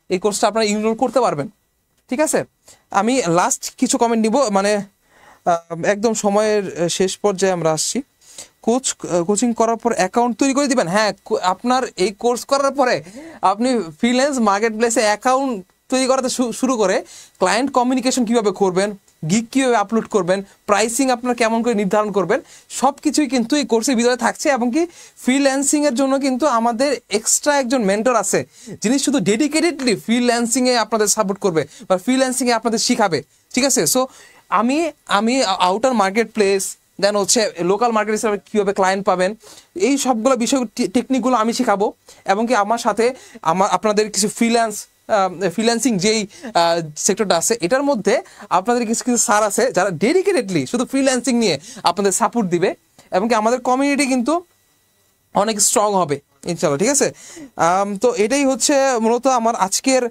A: এই কোর্সটা আপনারা ইনরোল করতে পারবেন। ঠিক আছে, আমি লাস্ট কিছু কমেন্ট নিব, মানে একদম সময়ের শেষ পর্যায়ে আমরা আসছি। কোচিং করার পর অ্যাকাউন্ট তৈরি করে দিবেন। হ্যাঁ, আপনার এই কোর্স করার পরে আপনি ফ্রিল্যান্স মার্কেট প্লেসে অ্যাকাউন্ট তৈরি করাতে শুরু করে ক্লায়েন্ট কমিউনিকেশন কিভাবে করবেন, গিগ কিভাবে আপলোড করবেন, প্রাইসিং আপনার কেমন করে নির্ধারণ করবেন, সব কিছুই কিন্তু এই কোর্সের ভিতরে থাকছে। এবং কি ফ্রিল্যান্সিংয়ের জন্য কিন্তু আমাদের এক্সট্রা একজন মেন্টর আছে, যিনি শুধু ডেডিকেটেডলি ফ্রিল্যান্সিংয়ে আপনাদের সাপোর্ট করবে বা ফ্রিল্যান্সিংয়ে আপনাদের শিখাবে। ঠিক আছে, সো আমি আউটার মার্কেট প্লেস, দেন হচ্ছে লোকাল মার্কেট হিসাবে কীভাবে ক্লায়েন্ট পাবেন, এই সবগুলো বিষয় টেকনিকগুলো আমি শেখাবো। এবং কি আমার সাথে আপনাদের কিছু ফ্রিল্যান্সিং যেই সেক্টরটা আছে এটার মধ্যে আপনাদের কিছু স্যার আছে যারা ডেডিকেটেডলি শুধু ফ্রিল্যান্সিং নিয়ে আপনাদের সাপোর্ট দিবে। এবং কি আমাদের কমিউনিটি কিন্তু অনেক স্ট্রং হবে ইনশাআল্লাহ। ঠিক আছে, তো এটাই হচ্ছে মূলত আমার আজকের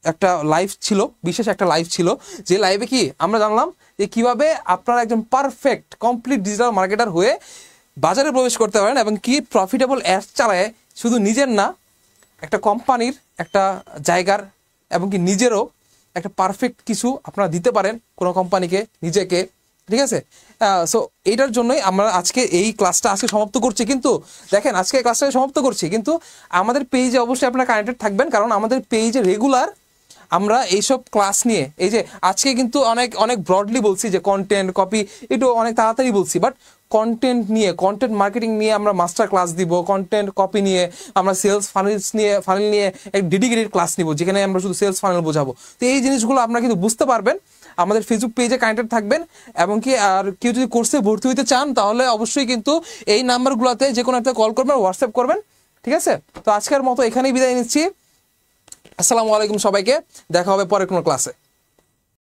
A: একটা লাইভ ছিল, বিশেষ একটা লাইভ ছিল, যে লাইভে কি আমরা জানলাম যে কীভাবে আপনারা একজন পারফেক্ট কমপ্লিট ডিজিটাল মার্কেটার হয়ে বাজারে প্রবেশ করতে পারেন এবং কি প্রফিটেবল অ্যাডস চালায় শুধু নিজের না, একটা কোম্পানির, একটা জায়গার এবং কি নিজেরও একটা পারফেক্ট কিছু আপনারা দিতে পারেন কোনো কোম্পানিকে, নিজেকে। ঠিক আছে, সো এইটার জন্যই আমরা আজকে এই ক্লাসটা সমাপ্ত করছি। কিন্তু দেখেন, আজকে ক্লাসটা সমাপ্ত করছি, কিন্তু আমাদের পেজে অবশ্যই আপনারা কানেক্টেড থাকবেন, কারণ আমাদের পেজে রেগুলার আমরা এইসব ক্লাস নিয়ে এই যে আজকে কিন্তু অনেক অনেক ব্রডলি বলছি যে কন্টেন্ট কপি, একটু অনেক তাড়াতাড়ি বলছি, বাট কন্টেন্ট নিয়ে, কন্টেন্ট মার্কেটিং নিয়ে আমরা মাস্টার ক্লাস দিব, কন্টেন্ট কপি নিয়ে আমরা সেলস ফানিল নিয়ে এক ডেডিকেটেড ক্লাস নিব, যেখানে আমরা শুধু সেলস ফানিল বোঝাবো। তো এই জিনিসগুলো আপনারা কিন্তু বুঝতে পারবেন, আমাদের ফেসবুক পেজে কানেক্টেড থাকবেন। এবং কি আর কেউ যদি কোর্সে ভর্তি হতে চান তাহলে অবশ্যই কিন্তু এই নাম্বারগুলোতে যে কোনো একটা কল করবেন, হোয়াটসঅ্যাপ করবেন, ঠিক আছে? তো আজকের মতো এখানেই বিদায় নিচ্ছি। আসসালামু আলাইকুম সবাইকে, দেখা হবে পরের কোনো ক্লাসে।